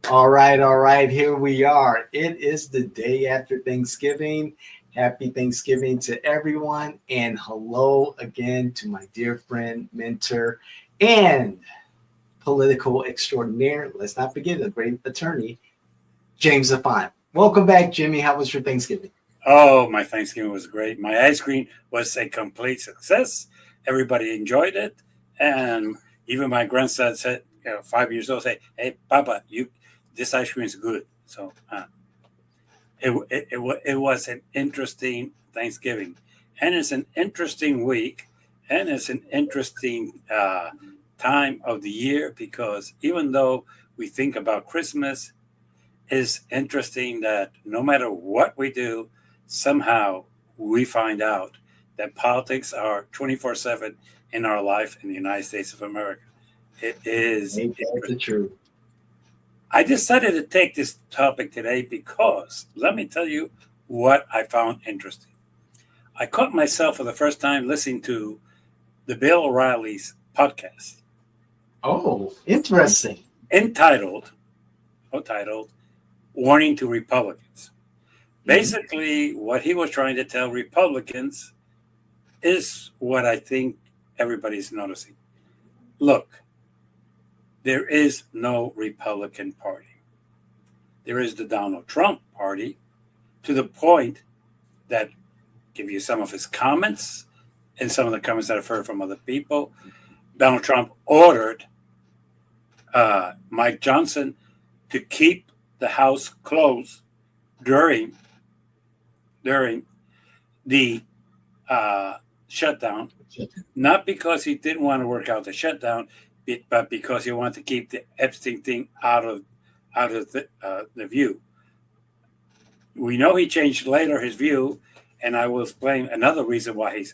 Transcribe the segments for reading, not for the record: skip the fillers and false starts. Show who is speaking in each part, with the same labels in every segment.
Speaker 1: All right. Here we are. It is the day after Thanksgiving. Happy Thanksgiving to everyone. And hello again to my dear friend, mentor, and political extraordinaire. Let's not forget a great attorney, James Auffant. Welcome back, Jimmy. How was your Thanksgiving?
Speaker 2: Oh, my Thanksgiving was great. My ice cream was a complete success. Everybody enjoyed it, and even my grandson said, 5 years old, say, "Hey, Papa, this ice cream is good." So it was an interesting Thanksgiving, and it's an interesting week, and it's an interesting time of the year because even though we think about Christmas, it's interesting that no matter what we do, somehow we find out that politics are 24/7 in our life in the United States of America. It is
Speaker 1: Ain't that the
Speaker 2: interesting.
Speaker 1: truth?
Speaker 2: I decided to take this topic today because let me tell you what I found interesting. I caught myself for the first time listening to the Bill O'Reilly's podcast
Speaker 1: Oh, interesting.
Speaker 2: entitled, entitled Warning to Republicans.
Speaker 1: Mhm.
Speaker 2: Basically, what he was trying to tell Republicans is what I think everybody's noticing. Look, there is no Republican Party. There is the Donald Trump Party to the point that, give you some of his comments and some of the comments that I've heard from other people. Donald Trump ordered Mike Johnson to keep the House closed during during the shutdown, not because he didn't want to work out the shutdown, but because he wanted to keep the Epstein thing out of the view. We know he changed later his view, and I will explain another reason why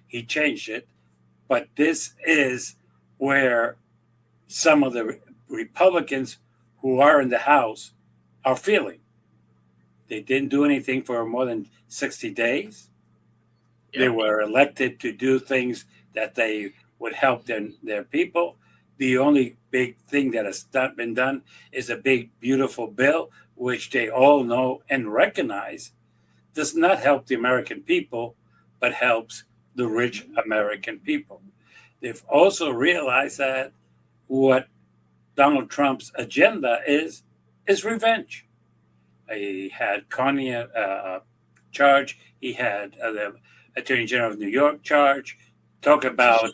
Speaker 2: he changed it. But this is where some of the Republicans who are in the House are feeling. They didn't do anything for more than 60 days. They
Speaker 1: Yep.
Speaker 2: were elected to do things that they would help their people. The only big thing that has not been done is a big, beautiful bill, which they all know and recognize does not help the American people, but helps the rich American people. They've also realized that what Donald Trump's agenda is revenge. He had Connie charge. He had the Attorney General of New York charge. Talk about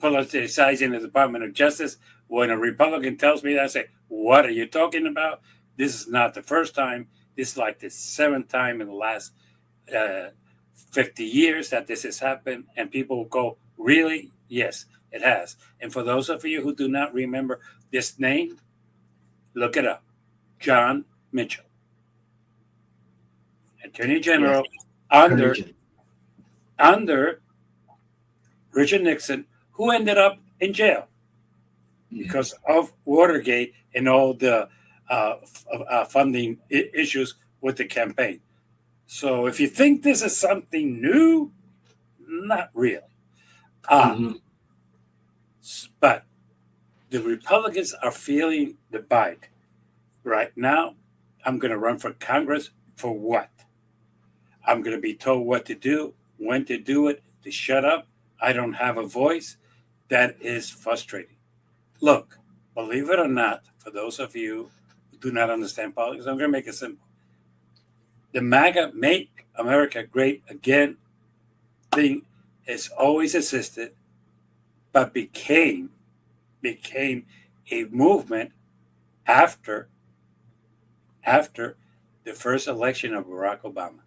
Speaker 2: politicizing the Department of Justice. When a Republican tells me that, I say, "What are you talking about? This is not the first time. This is like the seventh time in the last uh, 50 years that this has happened." And people will go, "Really? Yes, it has." And for those of you who do not remember this name, look it up. John Mitchell, Attorney
Speaker 1: Yes.
Speaker 2: General
Speaker 1: Attorney
Speaker 2: under
Speaker 1: General.
Speaker 2: under Richard Nixon, who ended up in jail
Speaker 1: Mhm.
Speaker 2: because of Watergate and all the funding issues with the campaign. So if you think this is something new, not really. Ah,
Speaker 1: Mhm.
Speaker 2: but the Republicans are feeling the bite. Right now, I'm going to run for Congress for what? I'm going to be told what to do, when to do it, to shut up. I don't have a voice. That is frustrating. Look, believe it or not, for those of you who do not understand politics, I'm going to make it simple. The MAGA Make America Great Again thing has always existed, but became a movement after after the first election of Barack Obama.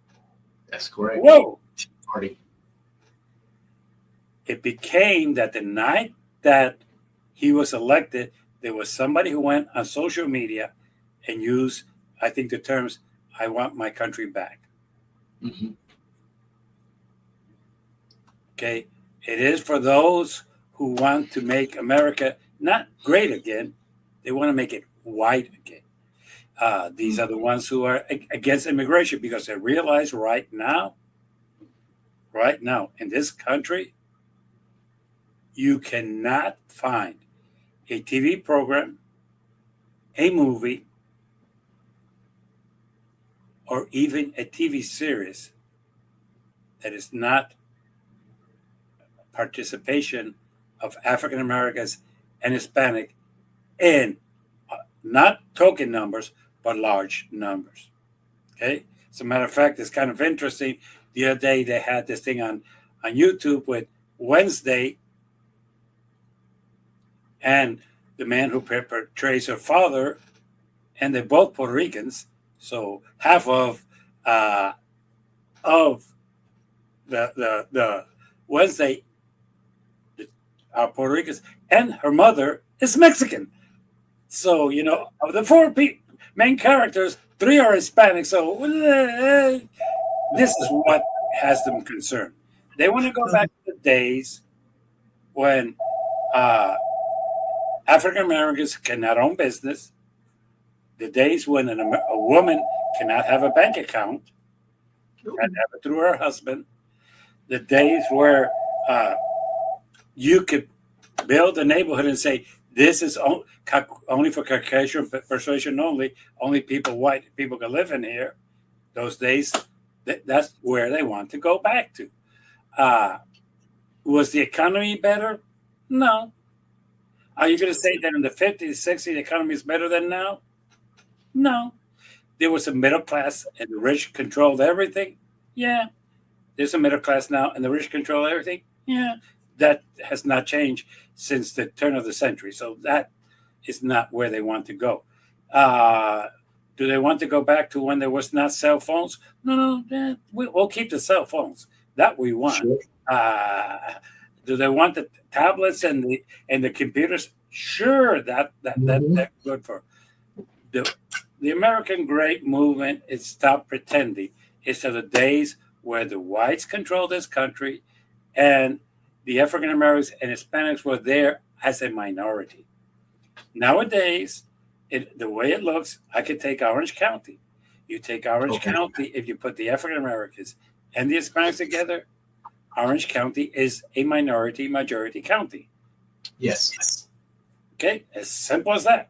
Speaker 1: That's correct.
Speaker 2: Whoa!
Speaker 1: Party.
Speaker 2: It became that the night that he was elected, there was somebody who went on social media and used, I think, the terms, "I want my country back."
Speaker 1: Mhm.
Speaker 2: Okay. It is for those who want to make America not great again, they want to make it white again. These are the ones who are against immigration because they realize right now in this country, you cannot find a TV program, a movie or even a TV series that is not participation of African Americans and Hispanic in not token numbers, but large numbers. Okay. As a matter of fact, it's kind of interesting. The other day they had this thing on YouTube with Wednesday and the man who portrays her father, and they're both Puerto Ricans. So half of the Wednesday are Puerto Ricans, and her mother is Mexican. So of the four main characters, three are Hispanic. So this is what has them concerned. They want to go back to the days when African Americans cannot own business, the days when a woman cannot have a bank account, and have it through her husband, the days where you could build a neighborhood and say, this is only for Caucasian persuasion only people, white people can live in here. Those days, that's where they want to go back to. Was the economy better? No. Are you going to say that in the 50s, 60s, the economy is better than now? No. There was a middle class and the rich controlled everything? Yeah. There's a middle class now and the rich control everything? Yeah. That has not changed since the turn of the century. So that is not where they want to go. Do they want to go back to when there was not cell phones? No. We'll keep the cell phones. That we want.
Speaker 1: Sure.
Speaker 2: Do they want the tablets and the computers? Sure, that's good for the American Great Movement. Is stop pretending. It's of the days where the whites controlled this country, and the African Americans and Hispanics were there as a minority. Nowadays, the way it looks, I could take Orange County. You take Orange County, if you put the African Americans and the Hispanics together, Orange County is a majority county.
Speaker 1: Yes.
Speaker 2: Okay, as simple as that.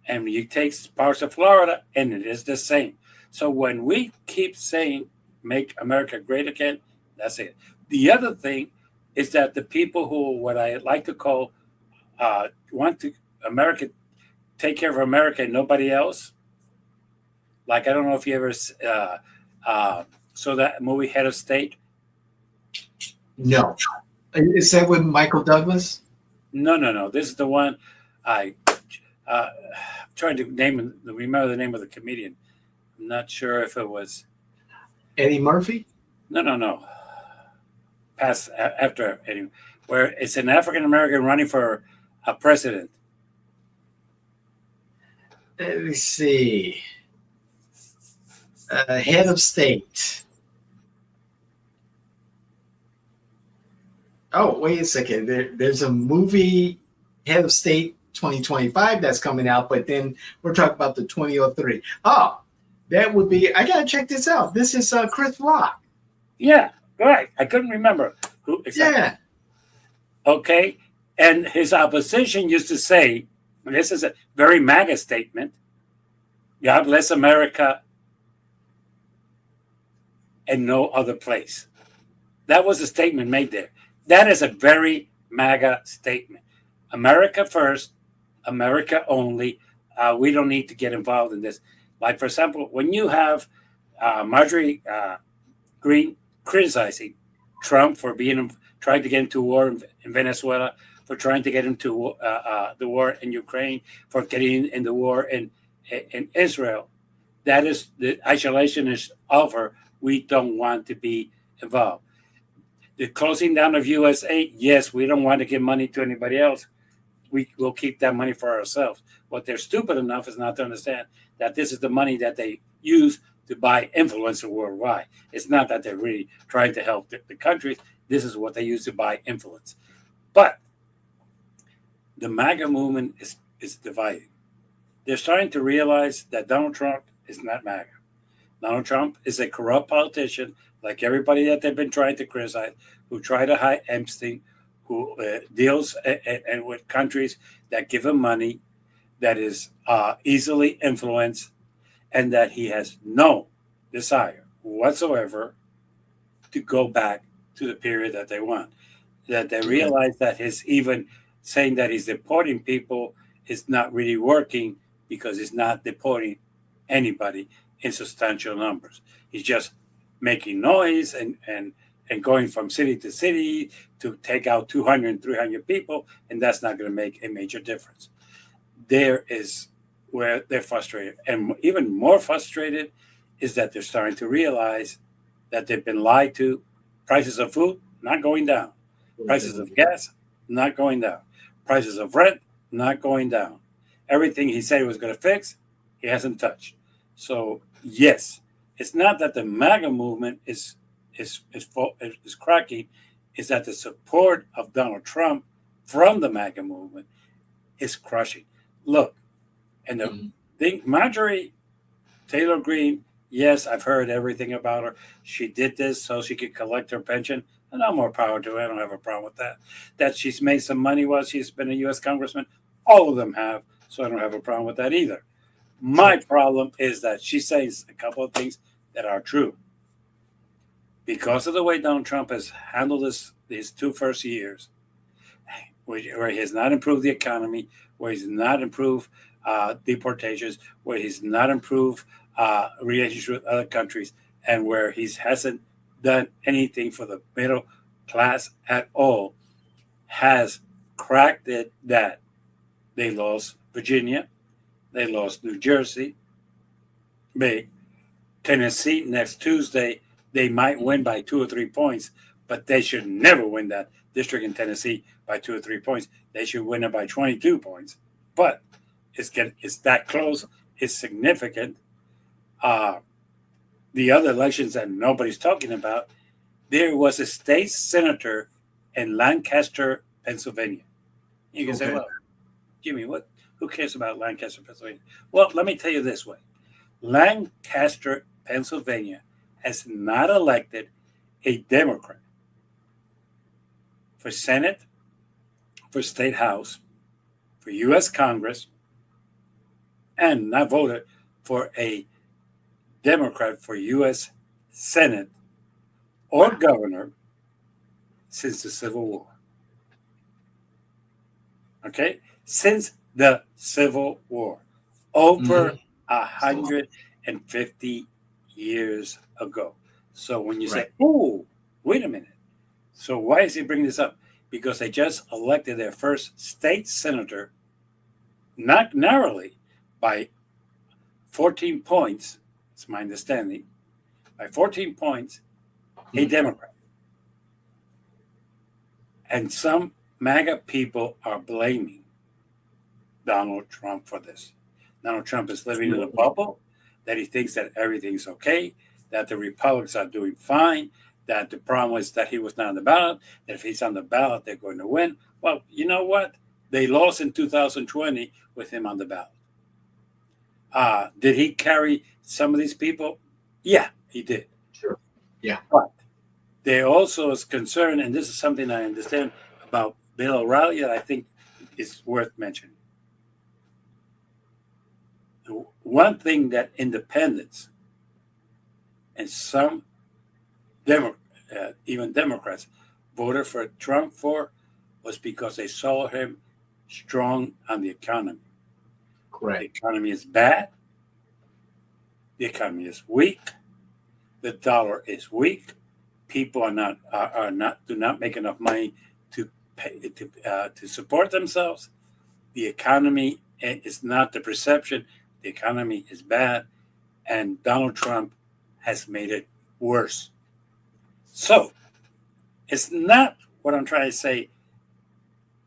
Speaker 2: And you take parts of Florida, and it is the same. So when we keep saying "Make America Great Again," that's it. The other thing is that the people who, what I like to call, want to America take care of America and nobody else. Like, I don't know if you ever saw that movie Head of State.
Speaker 1: No. Is that with Michael Douglas?
Speaker 2: No. This is the one I trying to remember the name of the comedian. I'm not sure if it was
Speaker 1: Eddie Murphy?
Speaker 2: No. Pass after Eddie, where it's an African American running for a president.
Speaker 1: Let me see. Head of State. Oh, wait a second. There's a movie, Head of State 2025, that's coming out, but then we're talking about the 2003. Oh, that would be, I got to check this out. This is Chris Rock.
Speaker 2: Yeah, right. I couldn't remember who exactly.
Speaker 1: Yeah.
Speaker 2: Okay. And his opposition used to say, and this is a very MAGA statement, God bless America and no other place. That was a statement made there. That is a very MAGA statement. America first, America only. We don't need to get involved in this. Like, for example, when you have Marjorie Greene criticizing Trump for trying to get into war in Venezuela, for trying to get into the war in Ukraine, for getting in the war in Israel, that is the isolationist offer. We don't want to be involved. The closing down of USA, yes, we don't want to give money to anybody else. We will keep that money for ourselves. What they're stupid enough is not to understand that this is the money that they use to buy influence worldwide. It's not that they're really trying to help the countries. This is what they use to buy influence. But the MAGA movement is dividing. They're starting to realize that Donald Trump is not MAGA. Donald Trump is a corrupt politician, like everybody that they've been trying to criticize, who tried to hide Epstein, who deals and with countries that give him money. that is easily influenced, and that he has no desire whatsoever to go back to the period that they want. That they
Speaker 1: Okay.
Speaker 2: realize that his even saying that he's deporting people is not really working, because he's not deporting anybody in substantial numbers. He's just making noise and going from city to city to take out 200 and 300 people, and that's not going to make a major difference. There is where they're frustrated. And even more frustrated is that they're starting to realize that they've been lied to. Prices of food not going down, prices of gas not going down, prices of rent not going down. Everything he said he was going to fix, he hasn't touched. So yes, it's not that the MAGA movement is cracking. Is that the support of Donald Trump from the MAGA movement is crushing. Look, and the
Speaker 1: Mhm.
Speaker 2: thing, Marjorie Taylor Greene, yes, I've heard everything about her. She did this so she could collect her pension. And no more power to her. I don't have a problem with that. That she's made some money while she's been a U.S. congressman. All of them have. So I don't have a problem with that either. My
Speaker 1: Sure.
Speaker 2: problem is that she says a couple of things that are true. Because of the way Donald Trump has handled these two first years, where he has not improved the economy, where he's not improved deportations, where he's not improved relations with other countries, and where he hasn't done anything for the middle class at all, has cracked it that they lost Virginia, they lost New Jersey, they Tennessee next Tuesday. They might win by 2 or 3 points, but they should never win that district in Tennessee by 2 or 3 points. They should win it by 22 points. But it's that close. It's significant. Uh, the other elections that nobody's talking about, there was a state senator in Lancaster, Pennsylvania. You can say,
Speaker 1: Okay.
Speaker 2: well, Jimmy, what? Who cares about Lancaster, Pennsylvania? Well, let me tell you this way: Lancaster, Pennsylvania, has not elected a Democrat for Senate, for State House, for U.S. Congress, and not voted for a Democrat for U.S. Senate or
Speaker 1: Wow.
Speaker 2: governor since the Civil War. Okay? Since the Civil War. Over
Speaker 1: Hmm. So long.
Speaker 2: 150 years ago. So when you say,
Speaker 1: Right.
Speaker 2: oh, wait a minute. So why is he bringing this up? Because they just elected their first state senator, not narrowly, by 14 points. It's my understanding. By 14 points, a
Speaker 1: Mhm.
Speaker 2: Democrat. And some MAGA people are blaming Donald Trump for this. Donald Trump is living in a
Speaker 1: Absolutely.
Speaker 2: bubble, that he thinks that everything's okay, that the Republicans are doing fine, that the problem is that he was not on the ballot, that if he's on the ballot, they're going to win. Well, you know what? They lost in 2020 with him on the ballot. Did he carry some of these people? Yeah, he did.
Speaker 1: Sure. Yeah.
Speaker 2: But there also is concern, and this is something I understand about Bill O'Reilly that I think is worth mentioning. One thing that independents and some Demo- even Democrats voted for Trump for was because they saw him strong on the economy. The
Speaker 1: Correct.
Speaker 2: economy is bad. The economy is weak. The dollar is weak. People are not do not make enough money to pay to support themselves. The economy is not the perception. The economy is bad, and Donald Trump has made it worse. So it's not what I'm trying to say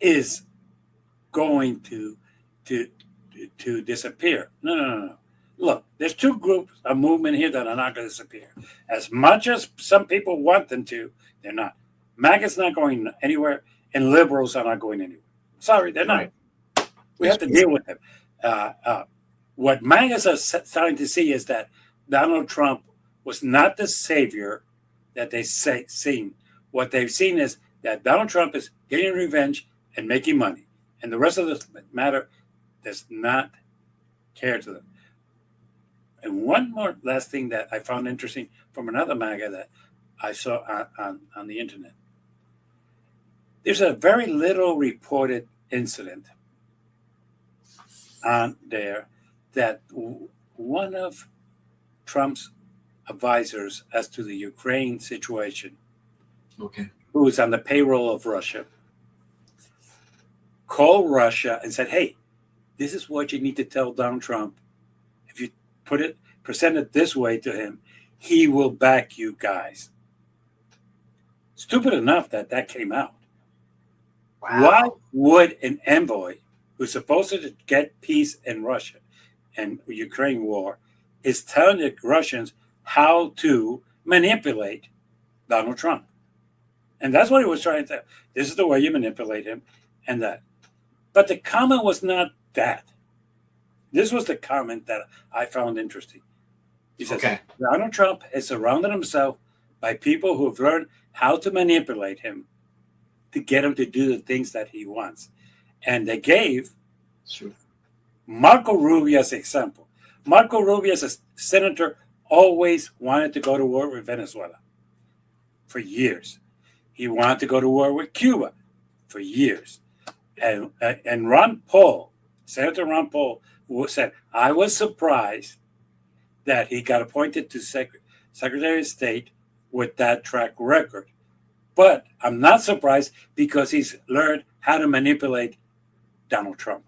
Speaker 2: is going to to disappear. No, no, no, no. Look, there's two groups, a movement here that are not going to disappear. As much as some people want them to, they're not. MAGA's not going anywhere, and liberals are not going anywhere. Sorry, they're not.
Speaker 1: Right.
Speaker 2: We
Speaker 1: That's
Speaker 2: have to
Speaker 1: true.
Speaker 2: deal with them. Uh, uh, what MAGAs are starting to see is that Donald Trump was not the savior that they say seen. What they've seen is that Donald Trump is getting revenge and making money, and the rest of the matter does not care to them. And one more last thing that I found interesting from another MAGA that I saw on the internet. There's a very little reported incident on there that one of Trump's advisors as to the Ukraine situation,
Speaker 1: Okay.
Speaker 2: who was on the payroll of Russia, called Russia and said, "Hey, this is what you need to tell Donald Trump. If you present it this way to him, he will back you guys." Stupid enough that came out.
Speaker 1: Wow.
Speaker 2: Why would an envoy who's supposed to get peace in Russia and Ukraine war is telling the Russians how to manipulate Donald Trump? And that's what he was trying to tell. This is the way you manipulate him and that. But the comment was not that. This was the comment that I found interesting. He says,
Speaker 1: Okay.
Speaker 2: Donald Trump has surrounded himself by people who have learned how to manipulate him to get him to do the things that he wants. And they gave
Speaker 1: Sure.
Speaker 2: Marco Rubio's example. Marco Rubio, as a senator, always wanted to go to war with Venezuela for years. He wanted to go to war with Cuba for years. And Ron Paul, Senator Ron Paul, said, I was surprised that he got appointed to Secretary of State with that track record. But I'm not surprised because he's learned how to manipulate Donald Trump.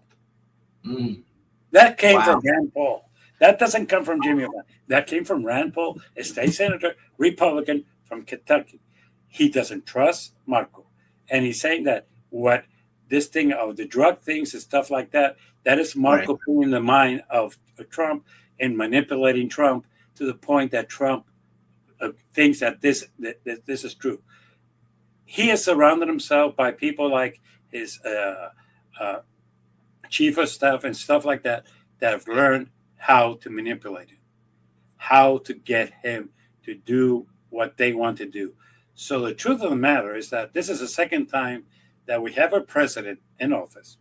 Speaker 1: Mm.
Speaker 2: That came
Speaker 1: Wow.
Speaker 2: from Rand Paul. That doesn't come from Jimmy O'Brien. That came from Rand Paul, a state senator, Republican from Kentucky. He doesn't trust Marco. And he's saying that what this thing of the drug things and stuff like that, that is Marco putting in the mind of Trump and manipulating Trump to the point that Trump thinks that this is true. He has surrounded himself by people like his chief of staff and stuff like that have learned how to manipulate him, how to get him to do what they want to do. So the truth of the matter is that this is the second time that we have a president in office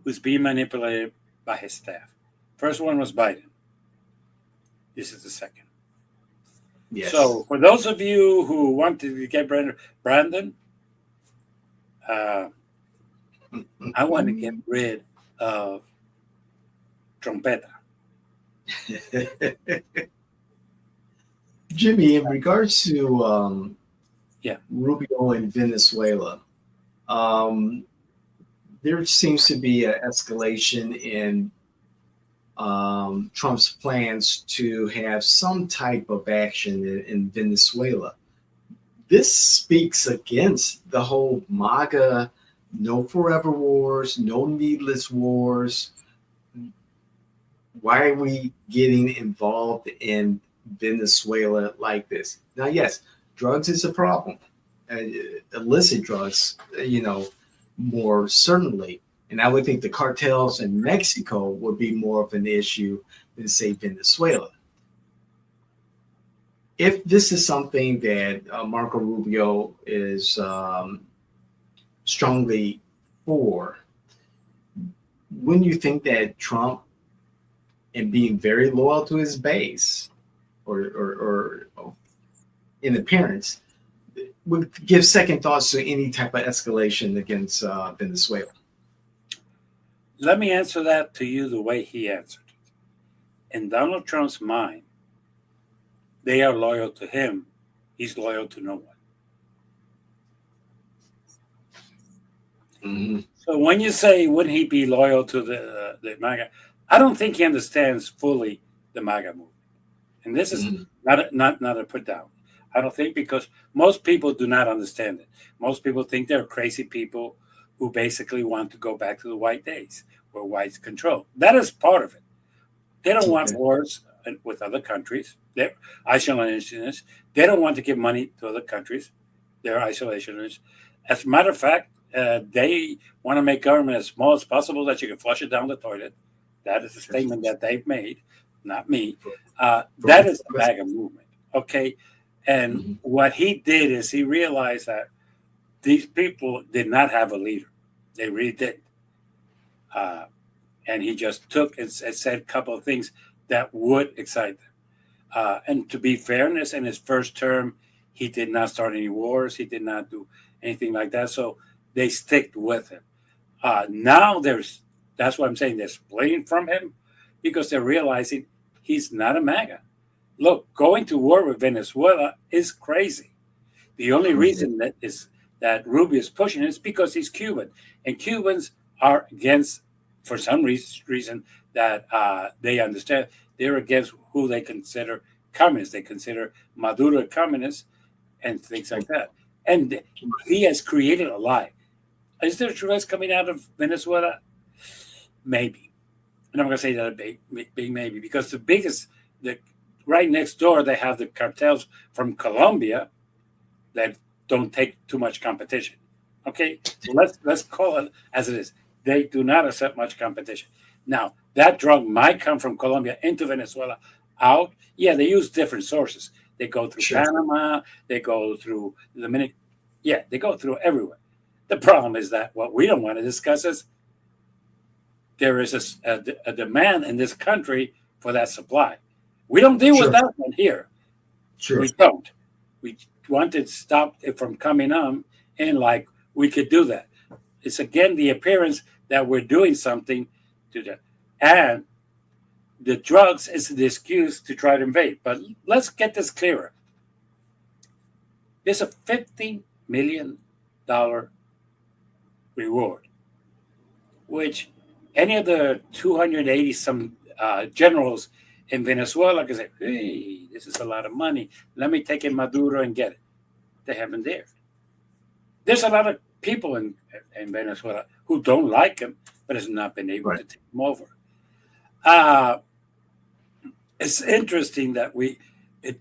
Speaker 2: who's being manipulated by his staff. First one was Biden. This is the second.
Speaker 1: Yes.
Speaker 2: So for those of you who want to get Brandon, I want to get rid of Trompeta.
Speaker 1: Jimmy, in regards to
Speaker 2: Yeah.
Speaker 1: Rubio in Venezuela, there seems to be an escalation in Trump's plans to have some type of action in Venezuela. This speaks against the whole MAGA, no forever wars, no needless wars. Why are we getting involved in Venezuela like this? Now, yes, drugs is a problem. Illicit drugs, more certainly. And I would think the cartels in Mexico would be more of an issue than, say, Venezuela. If this is something that Marco Rubio is strongly for, wouldn't you think that Trump, and being very loyal to his base, or in appearance, would give second thoughts to any type of escalation against Venezuela?
Speaker 2: Let me answer that to you the way he answered it. In Donald Trump's mind, they are loyal to him. He's loyal to no one.
Speaker 1: Mm-hmm.
Speaker 2: So when you say, wouldn't he be loyal to the MAGA? I don't think he understands fully the MAGA movement. And this is not a put down. I don't think, because most people do not understand it. Most people think they're crazy people who basically want to go back to the white days where whites control. That is part of it. They don't want wars with other countries. They're isolationists. They don't want to give money to other countries. They're isolationists. As a matter of fact, they want to make government as small as possible that you can flush it down the toilet. That is a statement that they've made, not me. That is the MAGA movement, okay? And what he did is he realized that these people did not have a leader. They really did. uh, and he just took and said a couple of things that would excite them. And to be fairness, in his first term, he did not start any wars. He did not do anything like that. So they sticked with him. Now that's what I'm saying. They're splitting from him because they're realizing he's not a MAGA. Look, going to war with Venezuela is crazy. The only reason that Rubio is pushing it is because he's Cuban, and Cubans are against, for some reason that they understand, they're against who they consider communists. They consider Maduro a communist and things like that. And he has created a lie. Is there drugs coming out of Venezuela? Maybe. And I'm going to say that a big maybe, because right next door, they have the cartels from Colombia that don't take too much competition. Okay, so let's call it as it is. They do not accept much competition. Now, that drug might come from Colombia into Venezuela, out. Yeah, they use different sources. They go through Panama. They go through the Dominican. Yeah, they go through everywhere. The problem is that what we don't want to discuss is there is a demand in this country for that supply. We don't deal with that one here. We don't. We want to stop it from coming on, and like we could do that. It's again the appearance that we're doing something to that, and the drugs is the excuse to try to invade. But let's get this clearer. There's a $50 million reward, which any of the 280 some generals in Venezuela can say, hey, this is a lot of money. Let me take in Maduro and get it. They haven't dared. There's a lot of people in Venezuela who don't like him, but has not been able to take him over. It's interesting that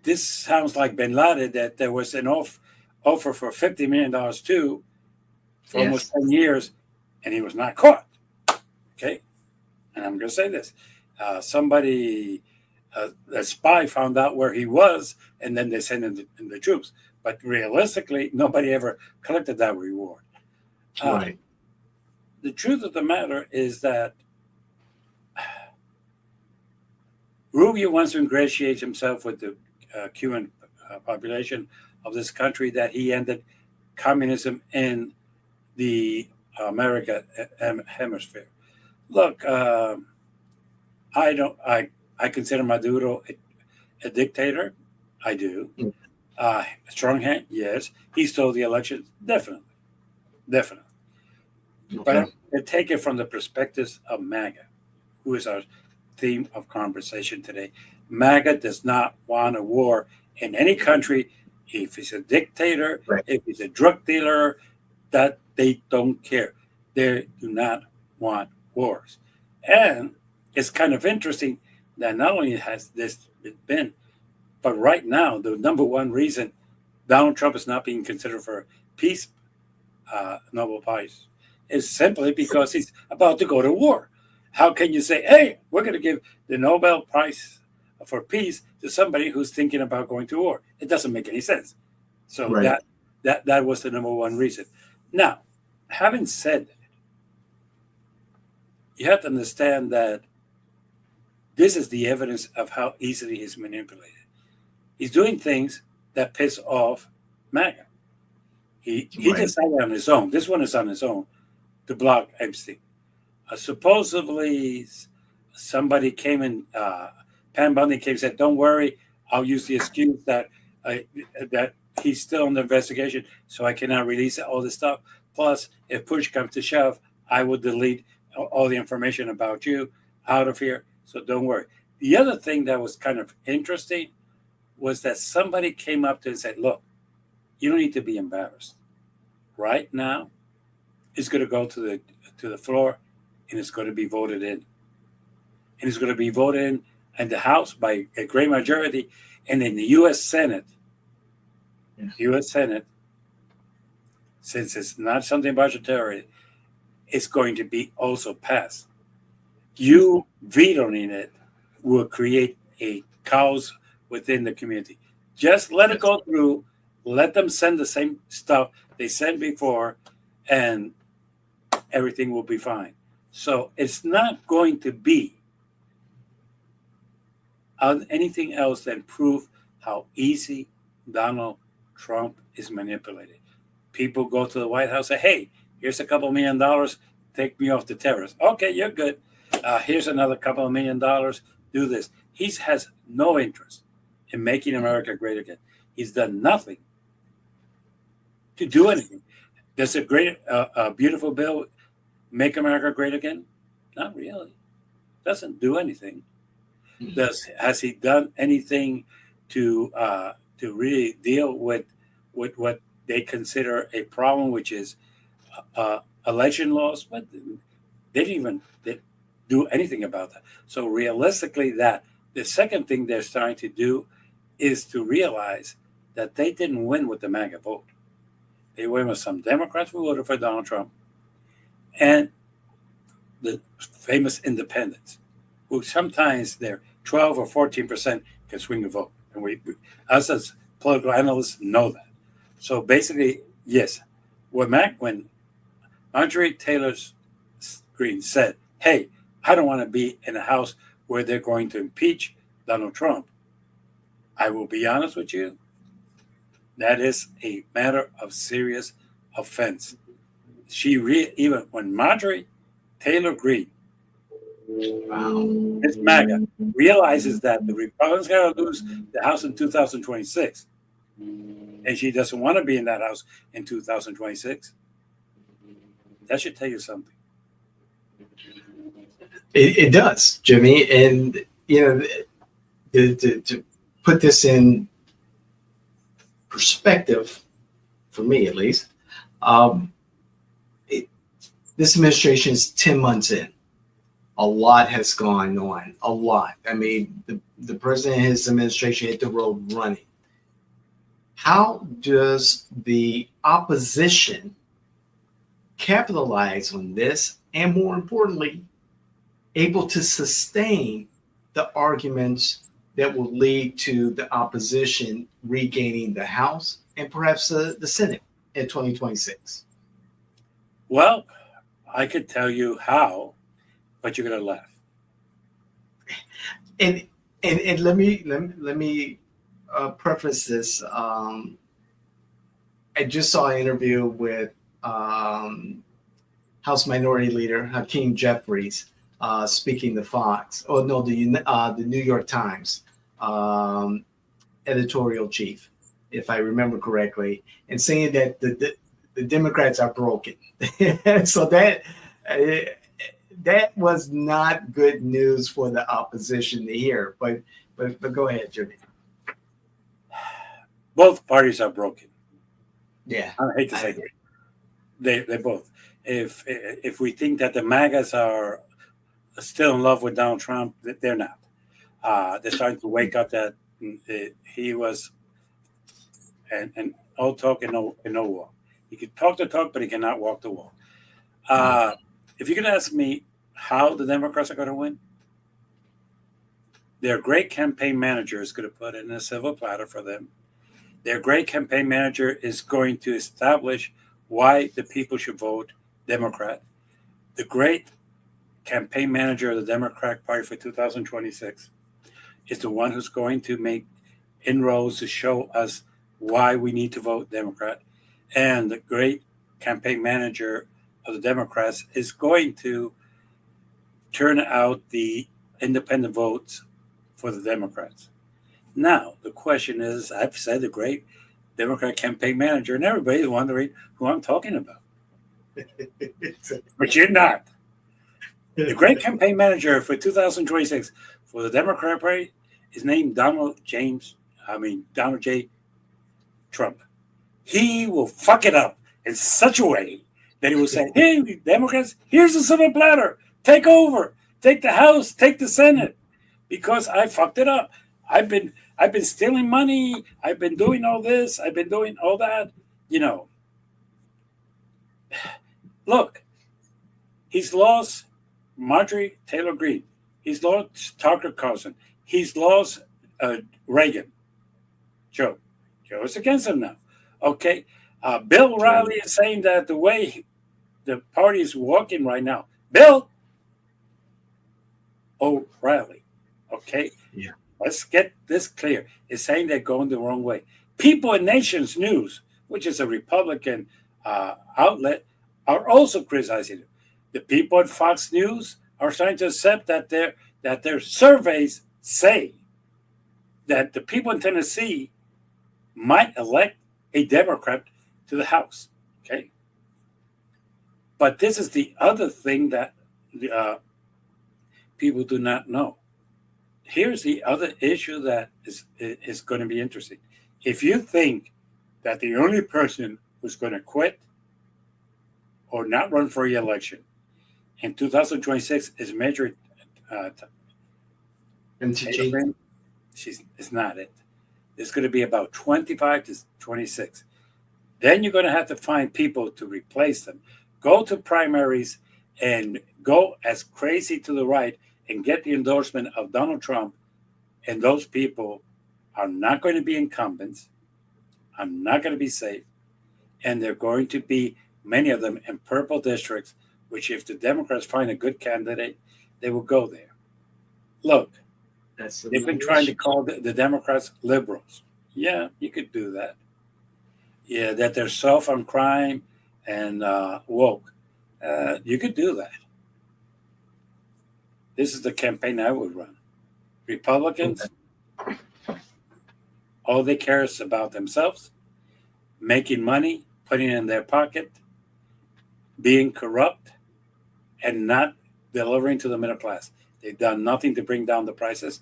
Speaker 2: this sounds like Bin Laden, that there was an offer for $50 million too for almost 10 years, and he was not caught. Okay? And I'm going to say this. Somebody, a spy found out where he was, and then they sent in the troops. But realistically, nobody ever collected that reward. The truth of the matter is that Rubio wants to ingratiate himself with the Cuban population of this country, that he ended communism in the America hemisphere. Look, I consider Maduro a dictator. I do. Strong hand, yes. He stole the election, definitely. But I take it from the perspectives of MAGA, who is our theme of conversation today. MAGA does not want a war in any country. If he's a dictator, if he's a drug dealer, that they don't care. They do not want wars. And it's kind of interesting that not only has this been, but right now, the number one reason Donald Trump is not being considered for peace Nobel Prize is simply because he's about to go to war. How can you say, hey, we're going to give the Nobel Prize for peace to somebody who's thinking about going to war? It doesn't make any sense. So that was the number one reason. Now, having said that, you have to understand that this is the evidence of how easily he's manipulated. He's doing things that piss off MAGA. He decided on his own. This one is on his own to block Epstein. Supposedly, somebody came in. Pam Bundy came and said, "Don't worry, I'll use the excuse that he's still in the investigation, so I cannot release all this stuff. Plus, if push comes to shove, I will delete all the information about you out of here. So don't worry." The other thing that was kind of interesting was that somebody came up to him and said, "Look, you don't need to be embarrassed. Right now, it's going to go to the floor, and it's going to be voted in. And it's going to be voted in the House by a great majority, and in the U.S. Senate, since it's not something budgetary, it's going to be also passed. You vetoing it will create a chaos within the community. Just let it go through. Let them send the same stuff they sent before, and everything will be fine." So it's not going to be anything else than prove how easy Donald Trump is manipulated. People go to the White House and say, hey, here's a couple $1,000,000, take me off the terrorists. Okay, you're good. Here's another couple of $1,000,000, do this. He has no interest in making America great again. He's done nothing to do anything. Does a beautiful bill make America great again? Not really. Doesn't do anything. Has he done anything to really deal with what they consider a problem, which is election laws? But they didn't even do anything about that. So realistically, that the second thing they're starting to do is to realize that they didn't win with the MAGA vote. They win with some Democrats who voted for Donald Trump and the famous independents, who sometimes they're 12 or 14% can swing a vote. And we us as political analysts know that. So basically, yes, when Marjorie Taylor Greene said, hey, I don't want to be in a house where they're going to impeach Donald Trump, I will be honest with you, that is a matter of serious offense. Even when Marjorie Taylor Greene, Miss MAGA, realizes that the Republicans got to lose the House in 2026, and she doesn't want to be in that House in 2026, that should tell you something.
Speaker 1: It does, Jimmy. And, to put this in perspective, for me at least, this administration is 10 months in. A lot has gone on. A lot. I mean, the president and his administration hit the road running. How does the opposition capitalize on this, and more importantly, able to sustain the arguments that will lead to the opposition regaining the House and perhaps the Senate in 2026?
Speaker 2: Well, I could tell you how, but you're gonna laugh.
Speaker 1: And let me preface this. I just saw an interview with House Minority Leader Hakeem Jeffries speaking to Fox. Oh no, the New York Times editorial chief, if I remember correctly, and saying that the Democrats are broken. So that was not good news for the opposition to hear. But go ahead, Jimmy.
Speaker 2: Both parties are broken.
Speaker 1: Yeah,
Speaker 2: I hate to say that. They both. If we think that the MAGAs are still in love with Donald Trump, they're not. They're starting to wake up that he was and all talk and no walk. He could talk the talk, but he cannot walk the walk. If you can ask me how the Democrats are going to win, their great campaign manager is going to put in a silver platter for them. Their great campaign manager is going to establish why the people should vote Democrat. The great campaign manager of the Democratic Party for 2026 is the one who's going to make inroads to show us why we need to vote Democrat. And the great campaign manager of the Democrats is going to turn out the independent votes for the Democrats. Now, the question is, I've said the great Democrat campaign manager, and everybody's wondering who I'm talking about. But you're not. The great campaign manager for 2026 for the Democrat Party is named Donald J. Trump. He will fuck it up in such a way that he will say, hey, Democrats, here's a silver platter. Take over. Take the House. Take the Senate. Because I fucked it up. I've been stealing money. I've been doing all this. I've been doing all that. Look, he's lost Marjorie Taylor Greene. He's lost Tucker Carlson. He's lost Reagan. Joe is against him now. Okay. Bill O'Reilly is saying that the way the party is walking right now, Bill, O'Reilly. Okay,
Speaker 1: Yeah.
Speaker 2: let's get this clear. It's saying they're going the wrong way. People in Nations News, which is a Republican outlet, are also criticizing it. The people at Fox News are trying to accept that their surveys say that the people in Tennessee might elect a Democrat to the House. Okay, but this is the other thing that uh, people do not know. Here's the other issue that is going to be interesting. If you think that the only person who's going to quit or not run for re-election in 2026 is Marjorie Taylor
Speaker 1: MTG.
Speaker 2: Greene, it's not it. It's going to be about 25 to 26. Then you're going to have to find people to replace them. Go to primaries and go as crazy to the right and get the endorsement of Donald Trump. And those people are not going to be incumbents, are not going to be safe, and they're going to be, many of them, in purple districts, which if the Democrats find a good candidate, they will go there. Look, they've been trying to call the Democrats liberals. Yeah, you could do that. Yeah, that they're soft on crime and woke. You could do that. This is the campaign I would run. Republicans, all they care is about themselves, making money, putting it in their pocket, being corrupt, and not delivering to the middle class. They've done nothing to bring down the prices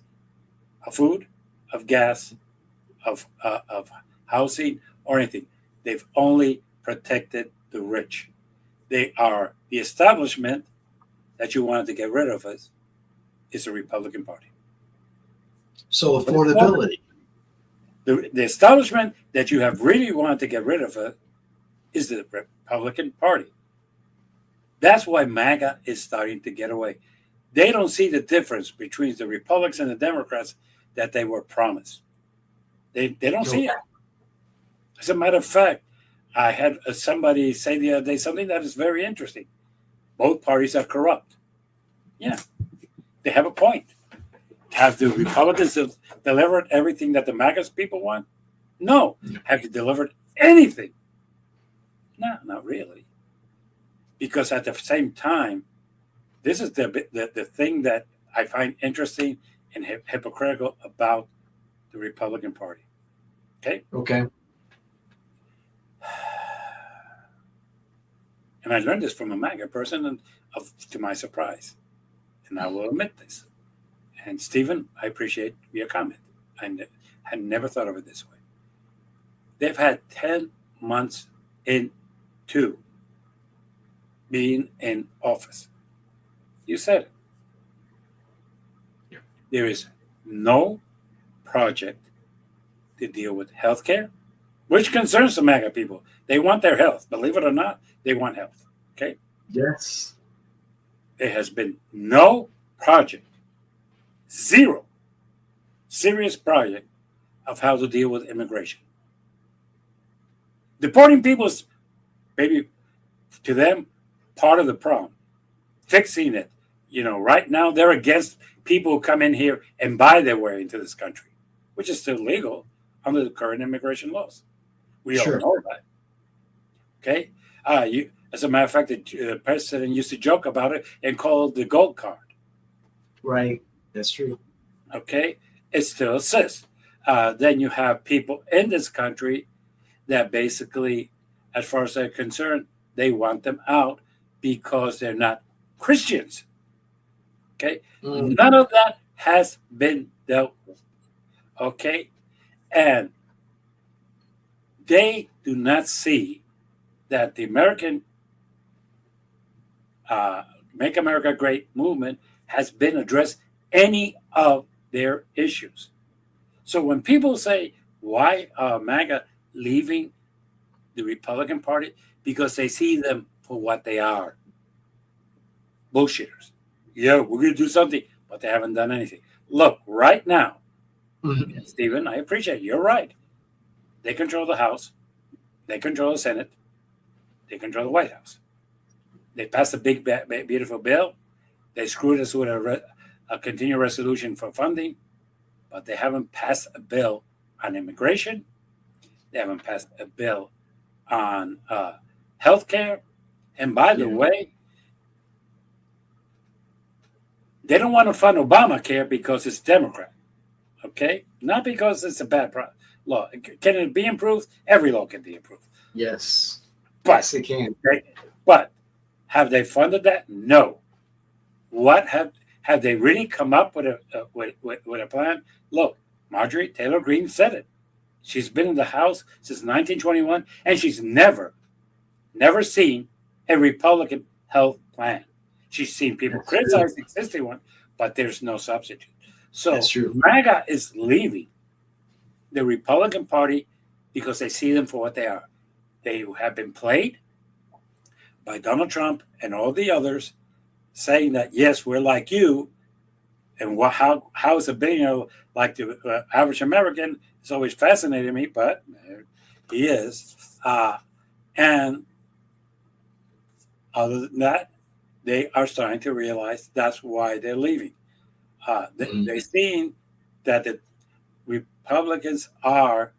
Speaker 2: of food, of gas, of housing, or anything. They've only protected the rich. They are the establishment that you wanted to get rid of us is the Republican Party.
Speaker 1: So affordability.
Speaker 2: The establishment that you have really wanted to get rid of is the Republican Party. That's why MAGA is starting to get away. They don't see the difference between the Republicans and the Democrats that they were promised. They don't see it. As a matter of fact, I had somebody say the other day something that is very interesting. Both parties are corrupt. Yeah, they have a point. Have the Republicans delivered everything that the MAGA people want? No. Have you delivered anything? No, not really. Because at the same time, this is the thing that I find interesting and hypocritical about the Republican Party. Okay?
Speaker 1: Okay.
Speaker 2: And I learned this from a MAGA person, and to my surprise. And I will admit this. And Stephen, I appreciate your comment. I had never thought of it this way. They've had 10 months into being in office. You said it.
Speaker 1: Yeah.
Speaker 2: There is no project to deal with healthcare, which concerns the MAGA people. They want their health. Believe it or not, they want health. Okay?
Speaker 1: Yes.
Speaker 2: There has been no project, zero serious project of how to deal with immigration. Deporting people is maybe to them part of the problem. Fixing it. Right now they're against people who come in here and buy their way into this country, which is still legal under the current immigration laws. We all know that. Okay? As a matter of fact, the president used to joke about it and call it the gold card.
Speaker 1: Right. That's true.
Speaker 2: Okay? It still exists. Then you have people in this country that basically, as far as they're concerned, they want them out because they're not Christians. Okay? None of that has been dealt with. Okay? And they do not see that the American Make America Great movement has been addressed any of their issues. So when people say, why are MAGA leaving the Republican Party? Because they see them for what they are. Bullshitters. Yeah, we're going to do something, but they haven't done anything. Look, right now, Stephen, I appreciate it. You're right. They control the House. They control the Senate. They control the White House. They passed a big, beautiful bill. They screwed us with a continuing resolution for funding, but they haven't passed a bill on immigration. They haven't passed a bill on health care. And by the way, they don't want to fund Obamacare because it's Democrat. Okay? Not because it's a bad law. Can it be improved? Every law can be improved.
Speaker 1: Yes.
Speaker 2: But,
Speaker 1: yes, it can.
Speaker 2: But have they funded that? No. What have they really come up with a plan? Look, Marjorie Taylor Greene said it. She's been in the House since 1921, and she's never seen a Republican health plan. She's seen people criticize the existing one, but there's no substitute. So MAGA is leaving the Republican Party because they see them for what they are. They have been played by Donald Trump and all the others, saying that, yes, we're like you. And how is a billionaire like the average American? It's always fascinated me, but he is. And other than that, they are starting to realize that's why they're leaving. They're seeing that the Republicans are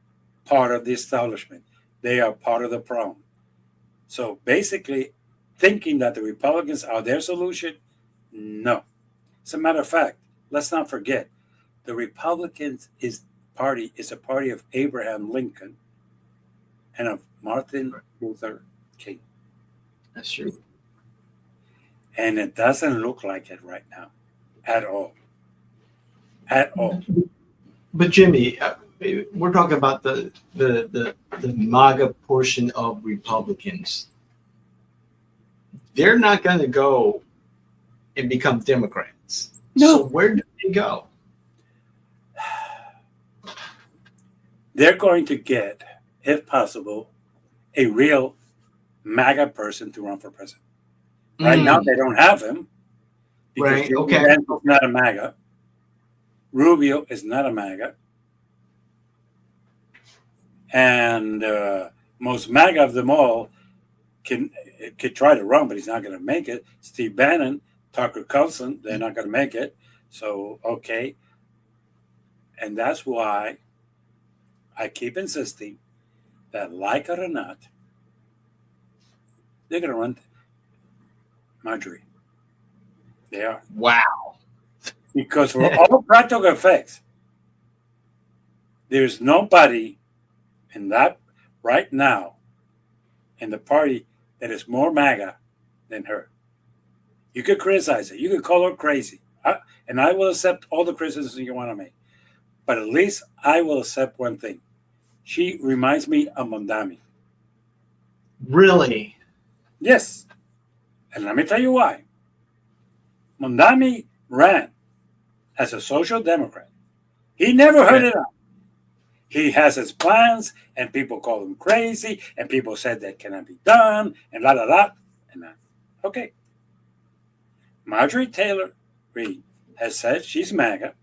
Speaker 2: part of the establishment. They are part of the problem. So basically, thinking that the Republicans are their solution, no. As a matter of fact, let's not forget, the Republicans party is a party of Abraham Lincoln and of Martin Luther King.
Speaker 1: That's true.
Speaker 2: And it doesn't look like it right now, at all. At all.
Speaker 1: But Jimmy, we're talking about the MAGA portion of Republicans. They're not going to go and become Democrats.
Speaker 2: No.
Speaker 1: So where do they go?
Speaker 2: They're going to get, if possible, a real MAGA person to run for president. Right now, they don't have him because is not a MAGA. Rubio is not a MAGA. And most MAGA of them all could try to run, but he's not going to make it. Steve Bannon, Tucker Carlson, they're not going to make it. So, okay. And that's why I keep insisting that, like it or not, they're going to run Marjorie. They are.
Speaker 1: Wow.
Speaker 2: Because for all practical effects, there's nobody in that right now in the party that is more MAGA than her. You could criticize her. You could call her crazy. And I will accept all the criticism you want to make. But at least I will accept one thing. She reminds me of Mondami.
Speaker 1: Really?
Speaker 2: Yes. And let me tell you why. Mondami ran as a social democrat. He never heard it out. He has his plans, and people call him crazy, and people said that cannot be done, and la la la. And okay. Marjorie Taylor Greene has said she's MAGA.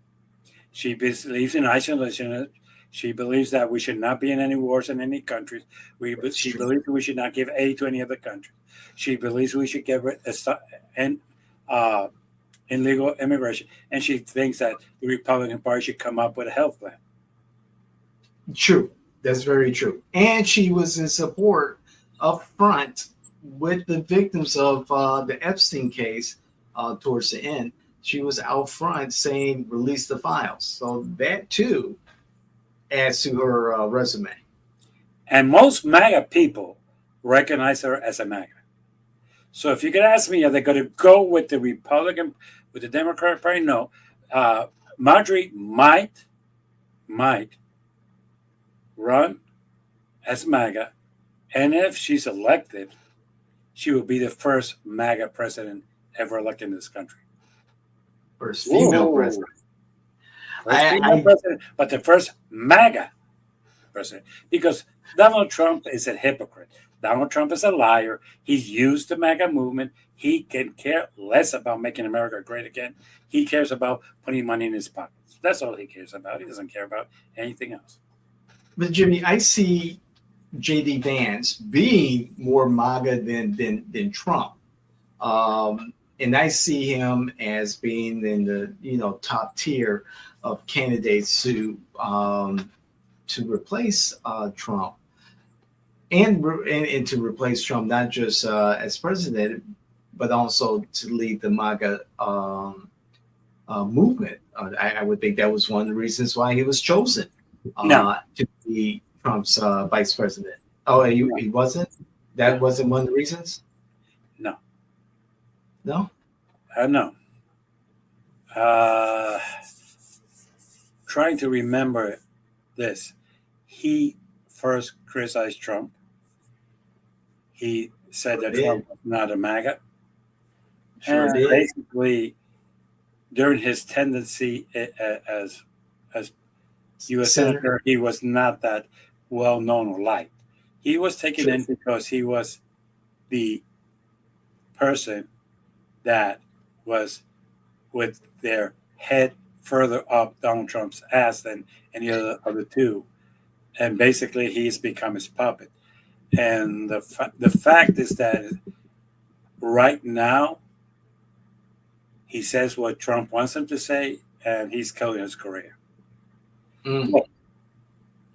Speaker 2: She believes in isolationism. She believes that we should not be in any wars in any countries. She believes we should not give aid to any other country. She believes we should get rid of illegal immigration. And she thinks that the Republican Party should come up with a health plan.
Speaker 1: True. That's very true. And she was in support up front with the victims of the Epstein case towards the end. She was out front saying, release the files. So that, too, adds to her resume.
Speaker 2: And most MAGA people recognize her as a MAGA. So if you could ask me, are they going to go with the Republican, with the Democratic Party? No. Marjorie might run as MAGA. And if she's elected, she will be the first MAGA president ever elected in this country.
Speaker 1: First female president.
Speaker 2: President, but the first MAGA president. Because Donald Trump is a hypocrite. Donald Trump is a liar. He's used the MAGA movement. He can care less about making America great again. He cares about putting money in his pockets. That's all he cares about. He doesn't care about anything else.
Speaker 1: But Jimmy, I see J.D. Vance being more MAGA than Trump. and I see him as being in the top tier of candidates to replace Trump and to replace Trump not just as president, but also to lead the MAGA movement. I would think that was one of the reasons why he was chosen
Speaker 2: No,
Speaker 1: to be Trump's vice president. Oh, he wasn't? That
Speaker 2: no,
Speaker 1: wasn't one of the reasons?
Speaker 2: no,
Speaker 1: No?
Speaker 2: no. Uh, Trying to remember this. He first criticized Trump. He said
Speaker 1: Sure
Speaker 2: that
Speaker 1: did.
Speaker 2: Trump was not a MAGA.
Speaker 1: Sure
Speaker 2: And
Speaker 1: did.
Speaker 2: basically, during his tendency as U.S.
Speaker 1: Senator.
Speaker 2: Senator, he was not that well known or liked. He was taken
Speaker 1: Sure.
Speaker 2: in because he was the person that was with their head further up Donald Trump's ass than any other of the two. And basically, he's become his puppet. And the fact is that right now, he says what Trump wants him to say, and he's killing his career.
Speaker 1: Mm.
Speaker 2: Look,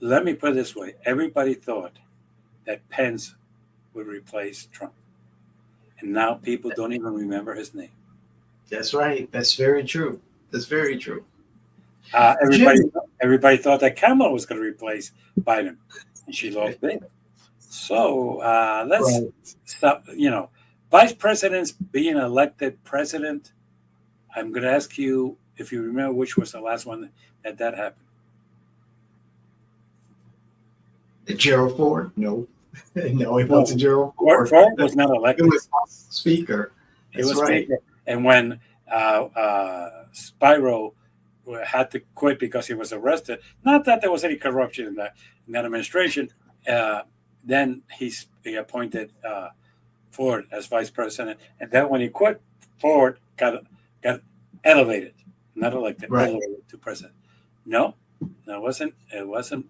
Speaker 2: let me put it this way. Everybody thought that Pence would replace Trump. And now people don't even remember his name.
Speaker 1: That's right. That's very true. That's very true.
Speaker 2: Everybody,
Speaker 1: Jimmy.
Speaker 2: everybody thought that Kamala was going to replace Biden, and she lost big. So let's
Speaker 1: Right.
Speaker 2: stop. Vice presidents being elected president. I'm going to ask you if you remember which was the last one that happened.
Speaker 1: Gerald Ford? No. No, it
Speaker 2: No,
Speaker 1: wasn't Gerald Ford.
Speaker 2: Ford was not
Speaker 1: It
Speaker 2: elected.
Speaker 1: was Speaker.
Speaker 2: He
Speaker 1: That's
Speaker 2: was
Speaker 1: right.
Speaker 2: speaker. And when Spyro had to quit because he was arrested, not that there was any corruption in that administration, then he appointed Ford as vice president. And then when he quit, Ford got elevated, not elected,
Speaker 1: Right.
Speaker 2: elevated to president. No, it wasn't. It wasn't.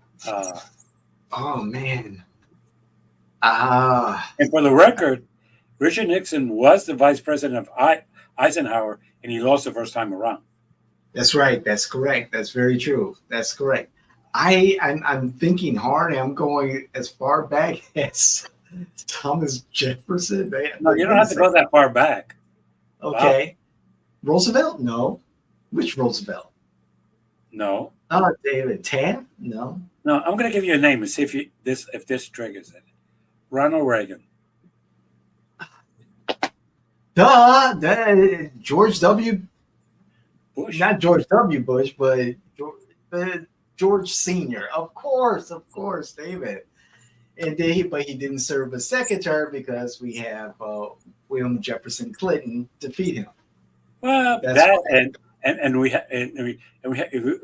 Speaker 1: Oh, man.
Speaker 2: And for the record, Richard Nixon was the vice president of Eisenhower, and he lost the first time around.
Speaker 1: That's right. That's correct. That's very true. That's correct. I'm thinking hard. And I'm going as far back as Thomas Jefferson. Man,
Speaker 2: No, you don't have to go that far back.
Speaker 1: Okay. Wow. Roosevelt? No. Which Roosevelt?
Speaker 2: No.
Speaker 1: Oh, David Taft? No.
Speaker 2: No, I'm going to give you a name and see if this triggers it. Ronald Reagan.
Speaker 1: George W.
Speaker 2: Bush.
Speaker 1: Not George W. Bush, but George Senior. Of course, David. And but he didn't serve a second term because we have William Jefferson Clinton defeat him.
Speaker 2: Well,
Speaker 1: That's
Speaker 2: that and we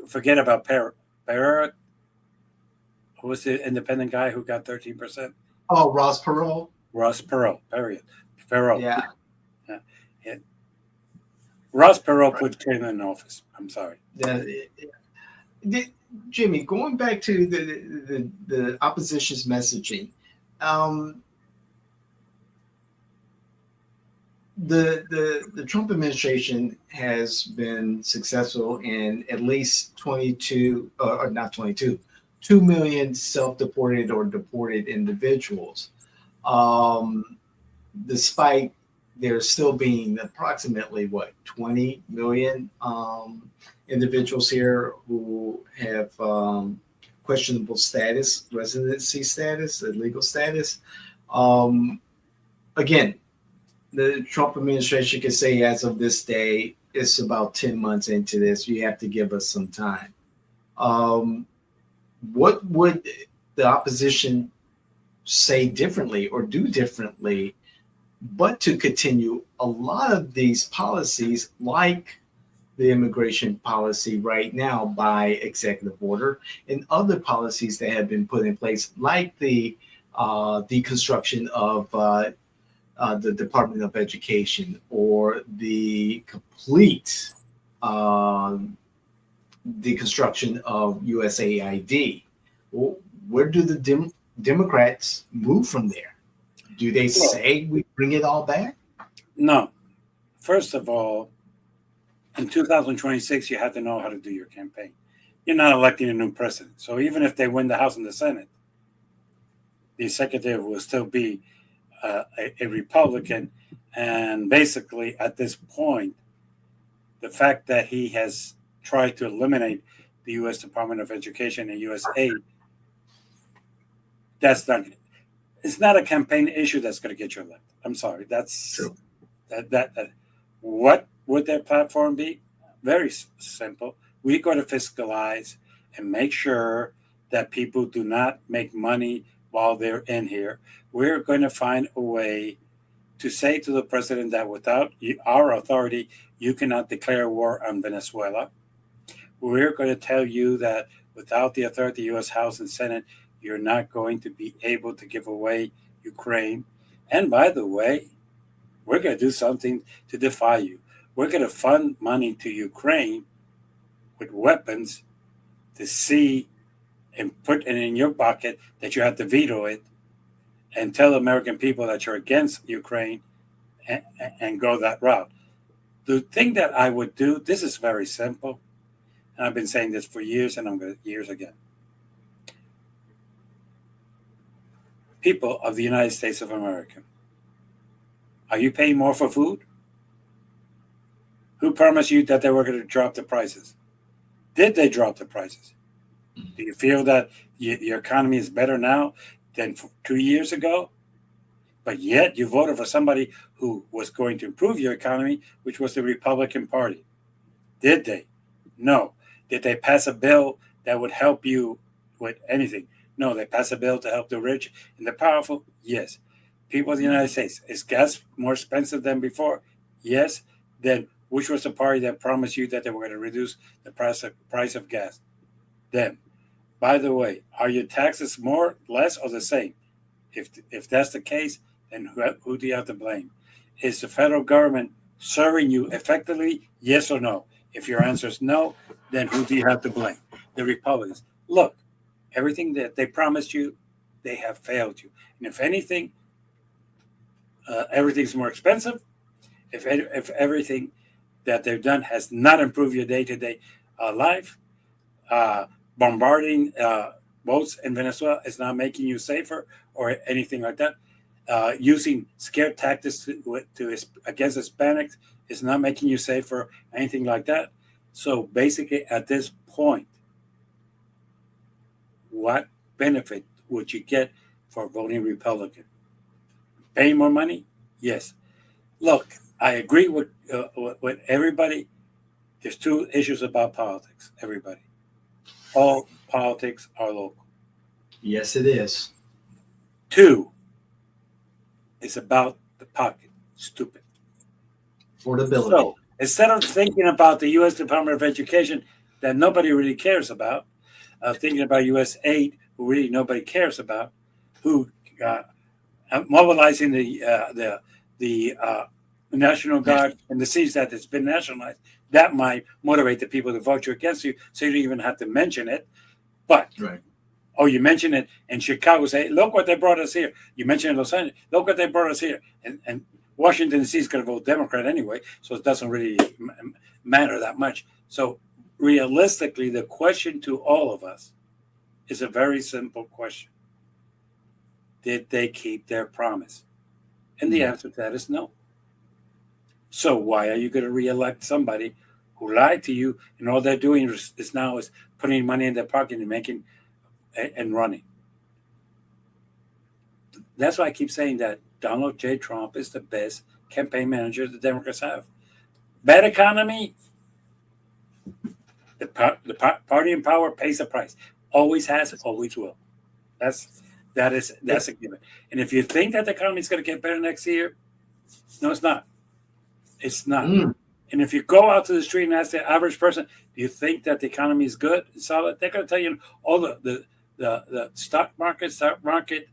Speaker 2: forget about Perot. Who was the independent guy who got 13%?
Speaker 1: Oh, Ross Perot.
Speaker 2: Ross Perot. Perot.
Speaker 1: Yeah.
Speaker 2: Ross Perot put Clinton in office. I'm sorry.
Speaker 1: Jimmy, going back to the opposition's messaging, the Trump administration has been successful in at least 22, or not 22, 2 million self-deported or deported individuals, despite there still being approximately 20 million individuals here who have questionable status, residency status, legal status. Again, the Trump administration can say as of this day, it's about 10 months into this. You have to give us some time. What would the opposition say differently or do differently, but to continue a lot of these policies, like the immigration policy right now by executive order, and other policies that have been put in place, like the deconstruction of the Department of Education, or the complete deconstruction of USAID? Where do the Democrats move from there? Do they say we bring it all back?
Speaker 2: No. First of all, in 2026, you have to know how to do your campaign. You're not electing a new president. So even if they win the House and the Senate, the executive will still be a Republican. And basically, at this point, the fact that he has tried to eliminate the U.S. Department of Education and U.S. aid, that's not. It's not a campaign issue that's going to get you elected. I'm sorry. That's
Speaker 1: True.
Speaker 2: that. What would their platform be? Very simple. We're going to fiscalize and make sure that people do not make money while they're in here. We're going to find a way to say to the president that without our authority, you cannot declare war on Venezuela. We're going to tell you that without the authority of the U.S. House and Senate, you're not going to be able to give away Ukraine. And by the way, we're going to do something to defy you. We're going to fund money to Ukraine with weapons to see and put it in your pocket that you have to veto it and tell American people that you're against Ukraine and go that route. The thing that I would do, this is very simple, and I've been saying this for years, and I'm going to years again. People of the United States of America, are you paying more for food? Who promised you that they were going to drop the prices? Did they drop the prices? Do you feel that your economy is better now than 2 years ago? But yet you voted for somebody who was going to improve your economy, which was the Republican Party. Did they? No. Did they pass a bill that would help you with anything? No. They passed a bill to help the rich and the powerful? Yes. People of the United States, is gas more expensive than before? Yes. Then which was the party that promised you that they were going to reduce the price of gas? Them. By the way, are your taxes more, less, or the same? If that's the case, then who do you have to blame? Is the federal government serving you effectively? Yes or no? If your answer is no, then who do you have to blame? The Republicans. Look, everything that they promised you, they have failed you. And if anything, everything's more expensive. If everything that they've done has not improved your day-to-day life, bombarding boats in Venezuela is not making you safer or anything like that. Using scare tactics against Hispanics is not making you safer, anything like that. So basically, at this point, what benefit would you get for voting Republican? Paying more money? Yes. Look, I agree with everybody. There's two issues about politics, everybody. All politics are local.
Speaker 1: Yes, it is.
Speaker 2: Two, it's about the pocket. Stupid.
Speaker 1: Affordability.
Speaker 2: So instead of thinking about the U.S. Department of Education that nobody really cares about, thinking about U.S. aid, who really nobody cares about, who mobilizing the National Guard in the cities that it's been nationalized, that might motivate the people to vote you against you, so you don't even have to mention it. But
Speaker 1: right.
Speaker 2: Oh, you mention it in Chicago, say, look what they brought us here. You mention it in Los Angeles, look what they brought us here. And Washington, D.C. is going to vote Democrat anyway, so it doesn't really matter that much. So realistically, the question to all of us is a very simple question. Did they keep their promise? And the answer to that is no. So why are you going to reelect somebody who lied to you, and all they're doing is now is putting money in their pocket and making and running? That's why I keep saying that Donald J. Trump is the best campaign manager the Democrats have. Bad economy, the party in power pays the price. Always has, always will. That's a given. And if you think that the economy is going to get better next year, no, it's not. It's not. And if you go out to the street and ask the average person, do you think that the economy is good and solid? They're going to tell you all the stock market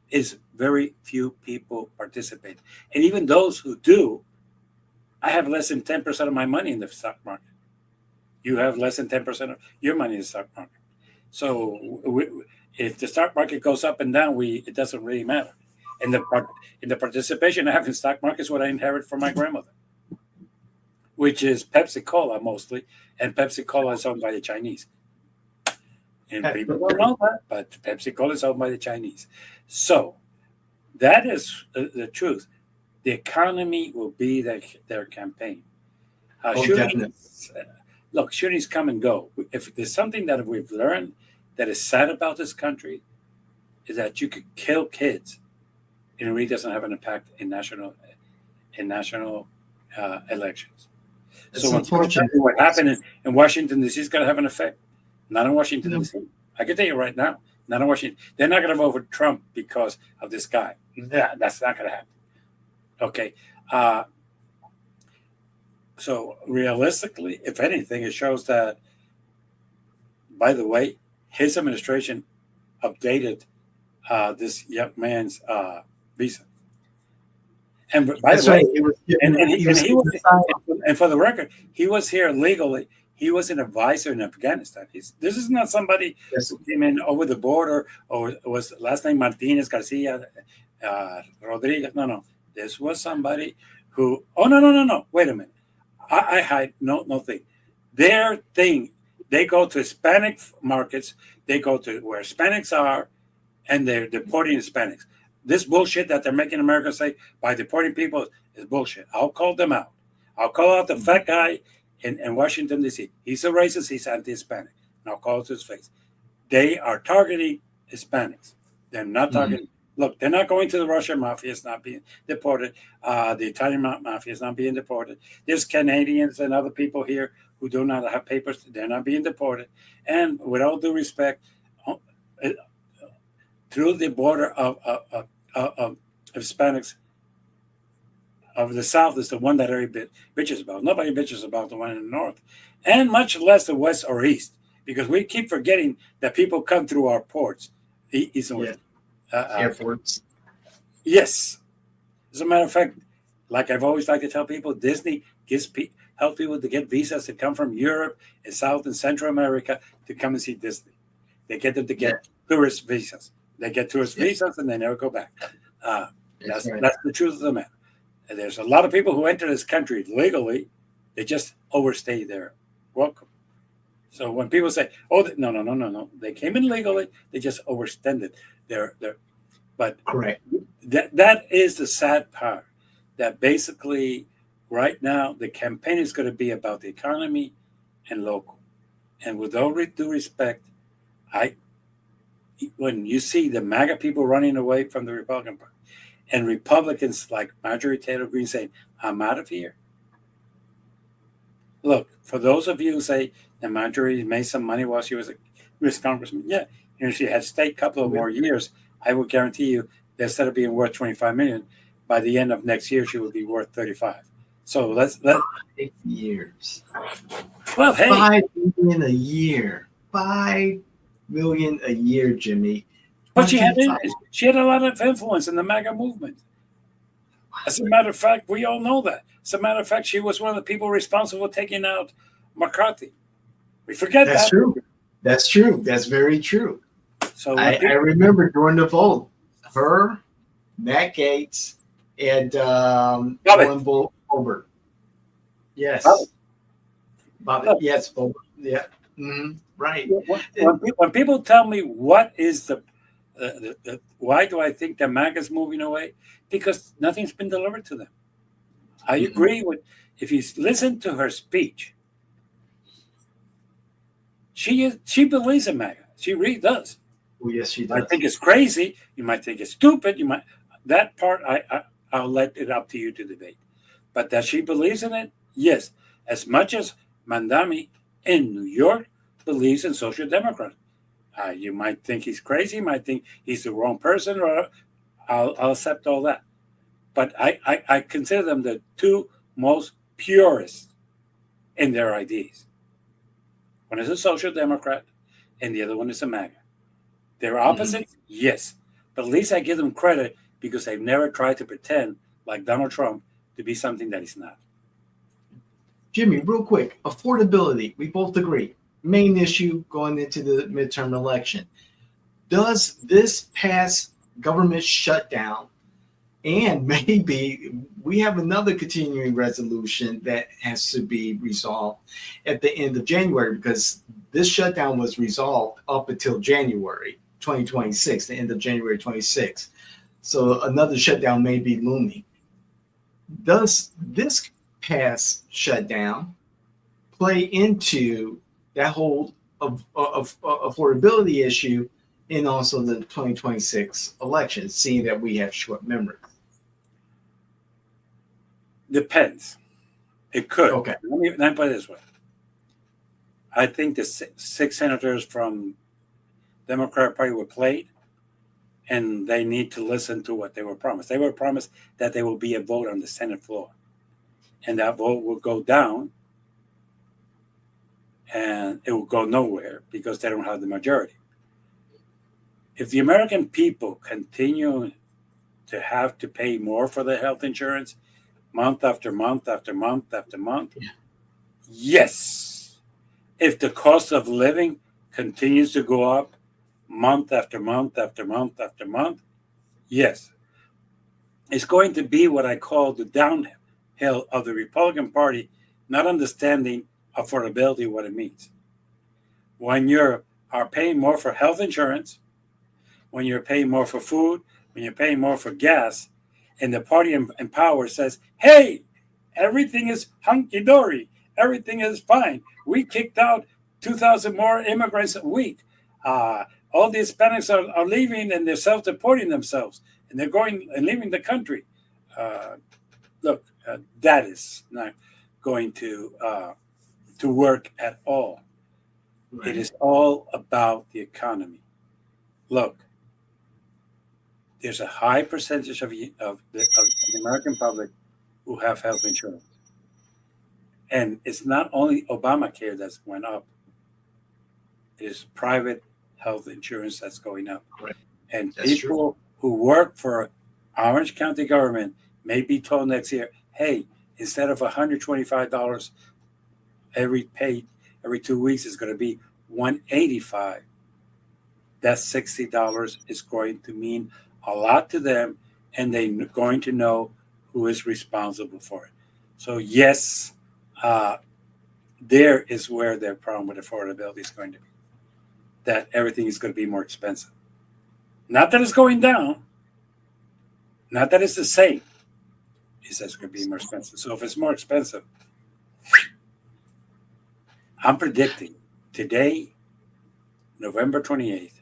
Speaker 2: is very few people participate. And even those who do, I have less than 10% of my money in the stock market. You have less than 10% of your money in the stock market. So if the stock market goes up and down, it doesn't really matter. And the participation I have in stock market is what I inherit from my grandmother. which is Pepsi Cola mostly, and Pepsi Cola is owned by the Chinese. And people don't know that, but Pepsi Cola is owned by the Chinese. So that is the truth. The economy will be their campaign. Shootings, look, shootings come and go. If there's something that we've learned that is sad about this country, is that you could kill kids, and it really doesn't have an impact in national elections. So when people tell me what happened in Washington D.C. is going to have an effect, not in Washington D.C. I can tell you right now, not in Washington. They're not going to vote for Trump because of this guy. That's not going to happen. Okay. So realistically, if anything, it shows that, by the way, his administration updated this young man's visa. And by the way, and for the record, he was here legally. He was an advisor in Afghanistan. This is not somebody who came in over the border or was last name Martinez Garcia Rodriguez. No. This was somebody who. Oh no. Wait a minute. I hide nothing. Their thing. They go to Hispanic markets. They go to where Hispanics are, and they're deporting Hispanics. This bullshit that they're making America say by deporting people is bullshit. I'll call them out. I'll call out the fat guy in Washington, D.C. He's a racist. He's anti-Hispanic. And I'll call it to his face. They are targeting Hispanics. They're not targeting. Look, they're not going to the Russian mafia. It's not being deported. The Italian mafia is not being deported. There's Canadians and other people here who do not have papers. They're not being deported. And with all due respect, through the border of Hispanics of the South is the one that everybody bitches about. Nobody bitches about the one in the North, and much less the West or East, because we keep forgetting that people come through our ports, East and West.
Speaker 1: Airports.
Speaker 2: Yes. As a matter of fact, like I've always liked to tell people, Disney helps people to get visas to come from Europe and South and Central America to come and see Disney. They get them to get tourist visas. They get tourist visas and they never go back. That's the truth of the matter. And there's a lot of people who enter this country legally. They just overstay their welcome. So when people say, "Oh, no," they came in legally. They just overextended their. But
Speaker 1: correct.
Speaker 2: That is the sad part. That basically, right now, the campaign is going to be about the economy and local. And with all due respect, when you see the MAGA people running away from the Republican Party, and Republicans like Marjorie Taylor Greene saying, "I'm out of here." Look, for those of you who say that Marjorie made some money while she was a U.S. congressman, if she had stayed a couple of more years, I would guarantee you that instead of being worth $25 million, by the end of next year she would be worth 35. So let's 5
Speaker 1: years.
Speaker 2: Well, hey,
Speaker 1: $5 million a year. $5 million a year, Jimmy.
Speaker 2: But she had a lot of influence in the MAGA movement. As a matter of fact, we all know that. As a matter of fact, she was one of the people responsible for taking out McCarthy. We forget that.
Speaker 1: That's true. That's true. That's very true.
Speaker 2: So
Speaker 1: I remember during the vote, her, Matt Gaetz, and Boebert. Yes. Bobbitt. Yes, Boebert. Yeah. Mm-hmm. Right.
Speaker 2: When people tell me what is the why do I think that MAGA is moving away? Because nothing's been delivered to them. I agree with, if you listen to her speech, she believes in MAGA. She really does.
Speaker 1: Oh, yes, she does.
Speaker 2: I think it's crazy. You might think it's stupid. That part I'll let it up to you to debate. But that she believes in it, yes. As much as Mandami in New York believes in Social Democrat. You might think he's crazy. You might think he's the wrong person. Or I'll accept all that. But I consider them the two most purest in their ideas. One is a Social Democrat, and the other one is a MAGA. They're opposites, yes. But at least I give them credit because they've never tried to pretend, like Donald Trump, to be something that he's not.
Speaker 1: Jimmy, real quick, affordability, we both agree. Main issue going into the midterm election. Does this past government shutdown And maybe we have another continuing resolution that has to be resolved at the end of January, because this shutdown was resolved up until January 2026, the end of January 26. So another shutdown may be looming. Does this past shutdown play into that whole affordability issue and also the 2026 election, seeing that we have short memory?
Speaker 2: Depends. It could.
Speaker 1: Okay.
Speaker 2: Let me put it this way. I think the six senators from Democratic Party were played, and they need to listen to what they were promised. They were promised that there will be a vote on the Senate floor, and that vote will go down, and it will go nowhere because they don't have the majority. If the American people continue to have to pay more for their health insurance month after month after month after month, yes. If the cost of living continues to go up month after month after month after month, yes. It's going to be what I call the downhill of the Republican Party, not understanding affordability, what it means. When you are paying more for health insurance, when you're paying more for food, when you're paying more for gas, and the party in power says, hey, everything is hunky-dory, everything is fine. We kicked out 2,000 more immigrants a week. All the Hispanics are leaving, and they're self-deporting themselves, and they're going and leaving the country. Look, that is not going to work at all. Right. It is all about the economy. Look, there's a high percentage of the American public who have health insurance. And it's not only Obamacare that's went up. It is private health insurance that's going up.
Speaker 1: Right.
Speaker 2: And that's people who work for Orange County government may be told next year, hey, instead of $125 every 2 weeks, is going to be $185. That $60 is going to mean a lot to them, and they're going to know who is responsible for it. So yes, there is where their problem with affordability is going to be. That everything is going to be more expensive. Not that it's going down. Not that it's the same. It's that it's going to be more expensive. So if it's more expensive, I'm predicting today, November 28th,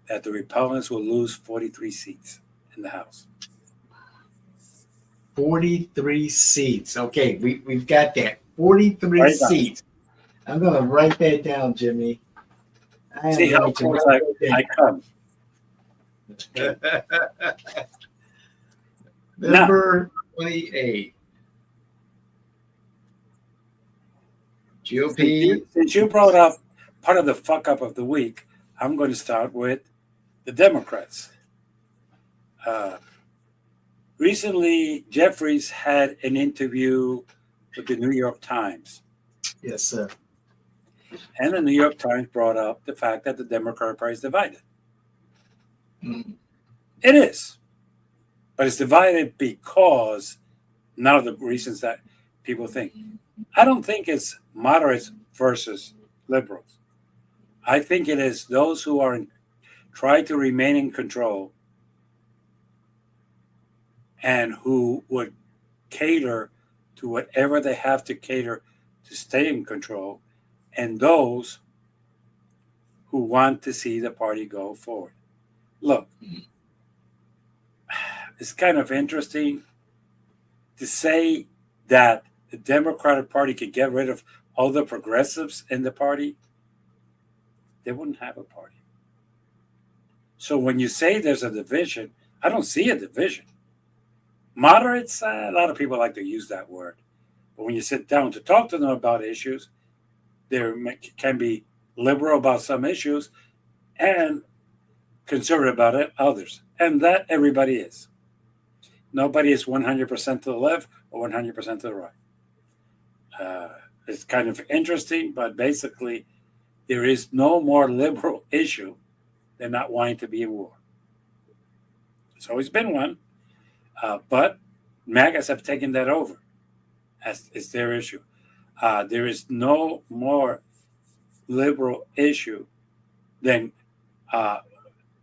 Speaker 2: that the Republicans will lose 43 seats in the House.
Speaker 1: 43 seats. Okay, we've got that. 43 seats. I'm going to write that down, Jimmy.
Speaker 2: See how close I come.
Speaker 1: Okay. Number 28. GOP.
Speaker 2: Since you brought up part of the fuck up of the week, I'm going to start with the Democrats. Recently, Jeffries had an interview with the New York Times.
Speaker 1: Yes, sir.
Speaker 2: And the New York Times brought up the fact that the Democratic Party is divided.
Speaker 1: Mm.
Speaker 2: It is. But it's divided because none of the reasons that people think. I don't think it's moderates versus liberals. I think it is those who are try to remain in control and who would cater to whatever they have to cater to stay in control, and those who want to see the party go forward. Look, it's kind of interesting to say that the Democratic Party could get rid of all the progressives in the party. They wouldn't have a party. So when you say there's a division, I don't see a division. Moderates, a lot of people like to use that word. But when you sit down to talk to them about issues, they can be liberal about some issues and conservative about it, others. And that everybody is. Nobody is 100% to the left or 100% to the right. It's kind of interesting, but basically there is no more liberal issue than not wanting to be in war. It's always been one. But MAGAs have taken that over as is their issue. There is no more liberal issue than uh,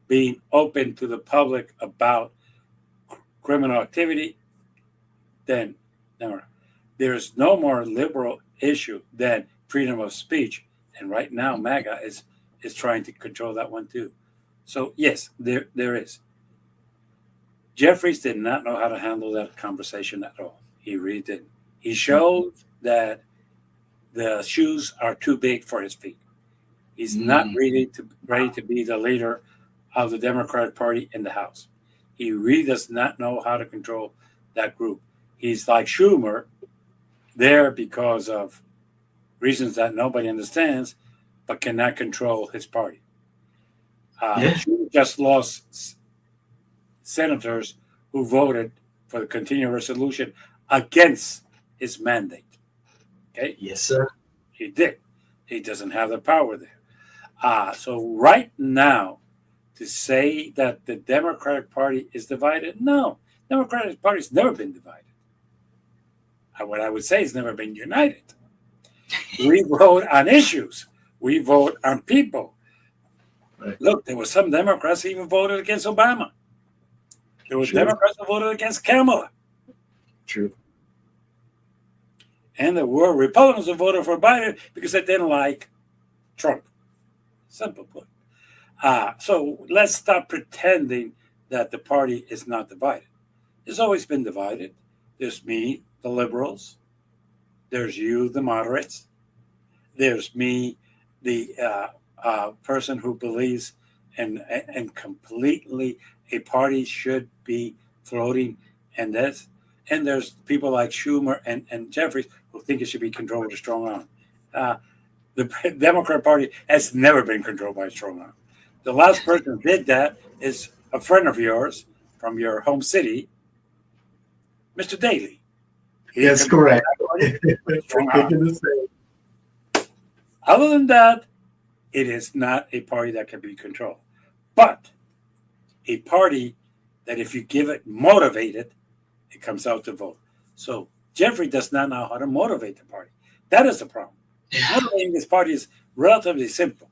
Speaker 2: being open to the public about criminal activity. Then, no, there is no more liberal issue than freedom of speech. And right now, MAGA is trying to control that one too. So yes, there is. Jeffries did not know how to handle that conversation at all. He really didn't. He showed that the shoes are too big for his feet. He's not really ready to be the leader of the Democratic Party in the House. He really does not know how to control that group. He's like Schumer, there because of reasons that nobody understands, but cannot control his party. Schumer just lost senators who voted for the continuing resolution against his mandate. Okay?
Speaker 1: Yes, sir.
Speaker 2: He did. He doesn't have the power there. So right now, to say that the Democratic Party is divided, no. Democratic Party's never been divided. What I would say is never been united. We vote on issues. We vote on people. Right. Look, there were some Democrats who even voted against Obama. There were Democrats who voted against Kamala.
Speaker 1: True.
Speaker 2: And there were Republicans who voted for Biden because they didn't like Trump. Simple put. So let's stop pretending that the party is not divided. It's always been divided. There's me, the liberals. There's you, the moderates. There's me, the person who believes and completely a party should be floating, and this. And there's people like Schumer and Jeffries who think it should be controlled with a strong arm. The Democrat Party has never been controlled by a strong arm. The last person who did that is a friend of yours from your home city, Mr. Daley.
Speaker 1: That's correct.
Speaker 2: Other than that, it is not a party that can be controlled. But a party that if you give it motivated, it comes out to vote. So Jeffrey does not know how to motivate the party. That is the problem. Motivating this party is relatively simple.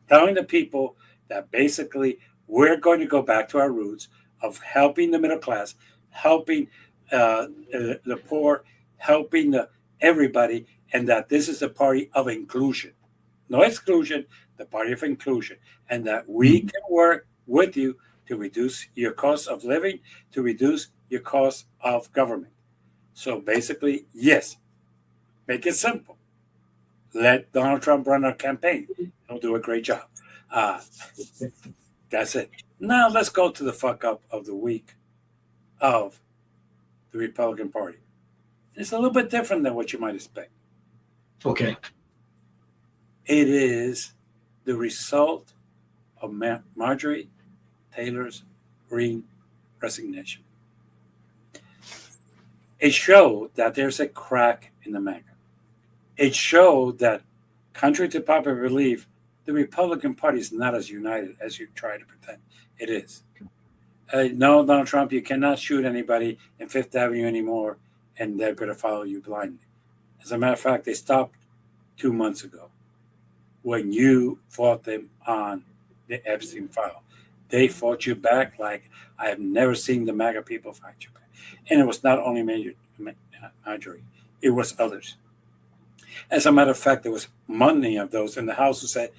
Speaker 2: Telling the people that basically we're going to go back to our roots of helping the middle class, helping the poor, helping everybody, and that this is a party of inclusion. No exclusion, the party of inclusion. And that we can work with you to reduce your cost of living, to reduce your cost of government. So basically, yes, make it simple. Let Donald Trump run our campaign. He'll do a great job. That's it. Now let's go to the fuck up of the week of the Republican Party. It's a little bit different than what you might expect.
Speaker 1: Okay.
Speaker 2: It is the result of Marjorie Taylor Greene resignation. It showed that there's a crack in the MAGA. It showed that, contrary to popular belief, the Republican Party is not as united as you try to pretend it is. No, Donald Trump, you cannot shoot anybody in Fifth Avenue anymore, and they're going to follow you blindly. As a matter of fact, they stopped 2 months ago when you fought them on the Epstein file. They fought you back like I have never seen the MAGA people fight you back. And it was not only Marjorie, it was others. As a matter of fact, there was many of those in the House who said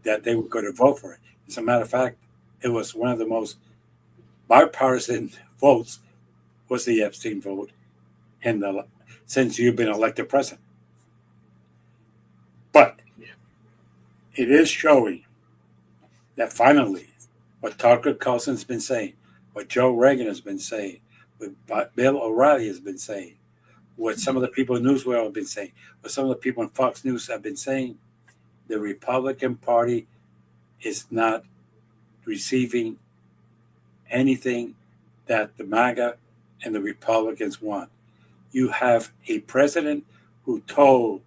Speaker 2: that they were going to vote for it. As a matter of fact, it was one of the most bipartisan votes was the Epstein vote since you've been elected president. But it is showing that finally what Tucker Carlson's been saying, what Joe Reagan has been saying, what Bill O'Reilly has been saying, what some of the people in Newsworld have been saying, what some of the people in Fox News have been saying, the Republican Party is not receiving anything that the MAGA and the Republicans want. You have a president who told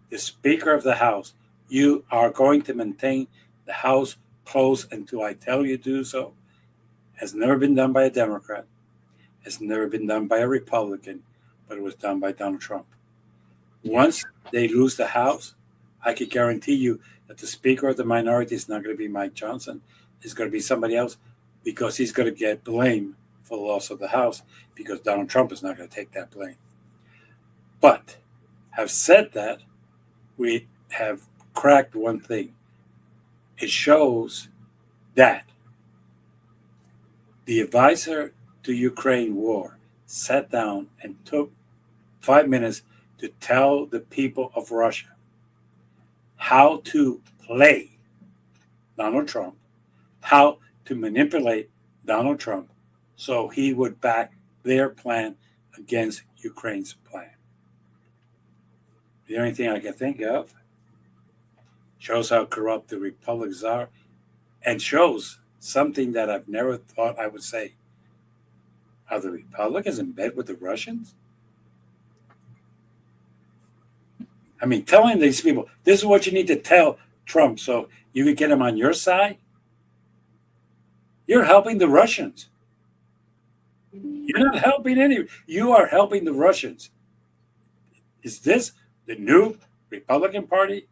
Speaker 2: the Speaker of the House, you are going to maintain the House closed until I tell you to do so. Has never been done by a Democrat. has never been done by a Republican, but it was done by Donald Trump. Once they lose the House, I can guarantee you that the Speaker of the minority is not going to be Mike Johnson. It's going to be somebody else because he's going to get blamed for the loss of the House because Donald Trump is not going to take that blame. But, have said that, we have cracked one thing. It shows that the advisor to Ukraine war sat down and took 5 minutes to tell the people of Russia how to play Donald Trump, how to manipulate Donald Trump so he would back their plan against Ukraine's plan. The only thing I can think of shows how corrupt the republics are and shows something that I've never thought I would say. Are the Republicans in bed with the Russians? I mean, telling these people, this is what you need to tell Trump so you can get him on your side. You're helping the Russians. You're not helping any. You are helping the Russians. Is this the new Republican Party?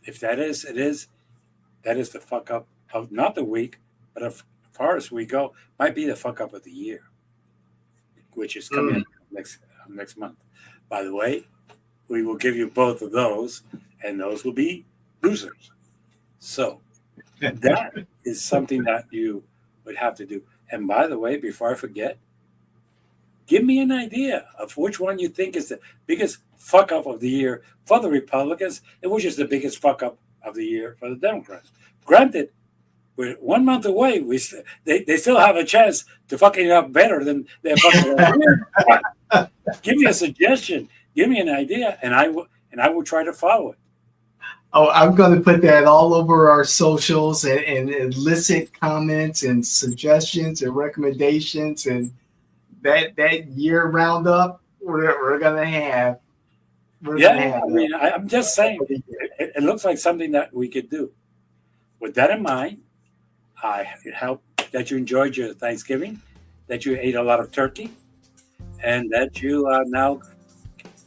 Speaker 2: If that is, it is. That is the fuck up of not the week, but as far as we go, might be the fuck up of the year, which is coming up next month. By the way, we will give you both of those, and those will be losers. So that is something that you would have to do. And by the way, before I forget, give me an idea of which one you think is the biggest fuck up of the year for the Republicans and which is the biggest fuck up of the year for the Democrats. Granted, we're 1 month away. They still have a chance to fucking it up better than they're fucking up. Give me a suggestion. Give me an idea, and I will try to follow it.
Speaker 1: Oh, I'm going to put that all over our socials and elicit comments and suggestions and recommendations, and that year roundup we're going to have.
Speaker 2: I'm just saying, it looks like something that we could do. With that in mind, I hope that you enjoyed your Thanksgiving, that you ate a lot of turkey, and that you are now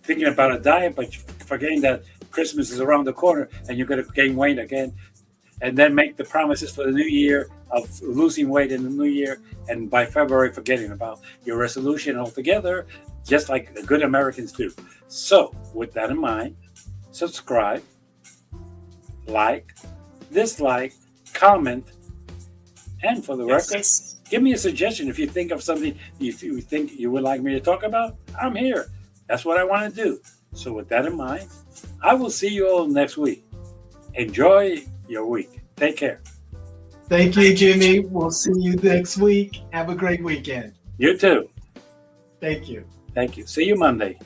Speaker 2: thinking about a diet, but forgetting that Christmas is around the corner and you're going to gain weight again, and then make the promises for the new year of losing weight in the new year, and by February forgetting about your resolution altogether, just like the good Americans do. So with that in mind, subscribe, like, dislike, comment, and for the record, give me a suggestion. If you think of something you think you would like me to talk about, I'm here. That's what I want to do. So with that in mind, I will see you all next week. Enjoy your week. Take care.
Speaker 1: Thank you, Jimmy. We'll see you next week. Have a great weekend.
Speaker 2: You too.
Speaker 1: Thank you.
Speaker 2: Thank you. See you Monday.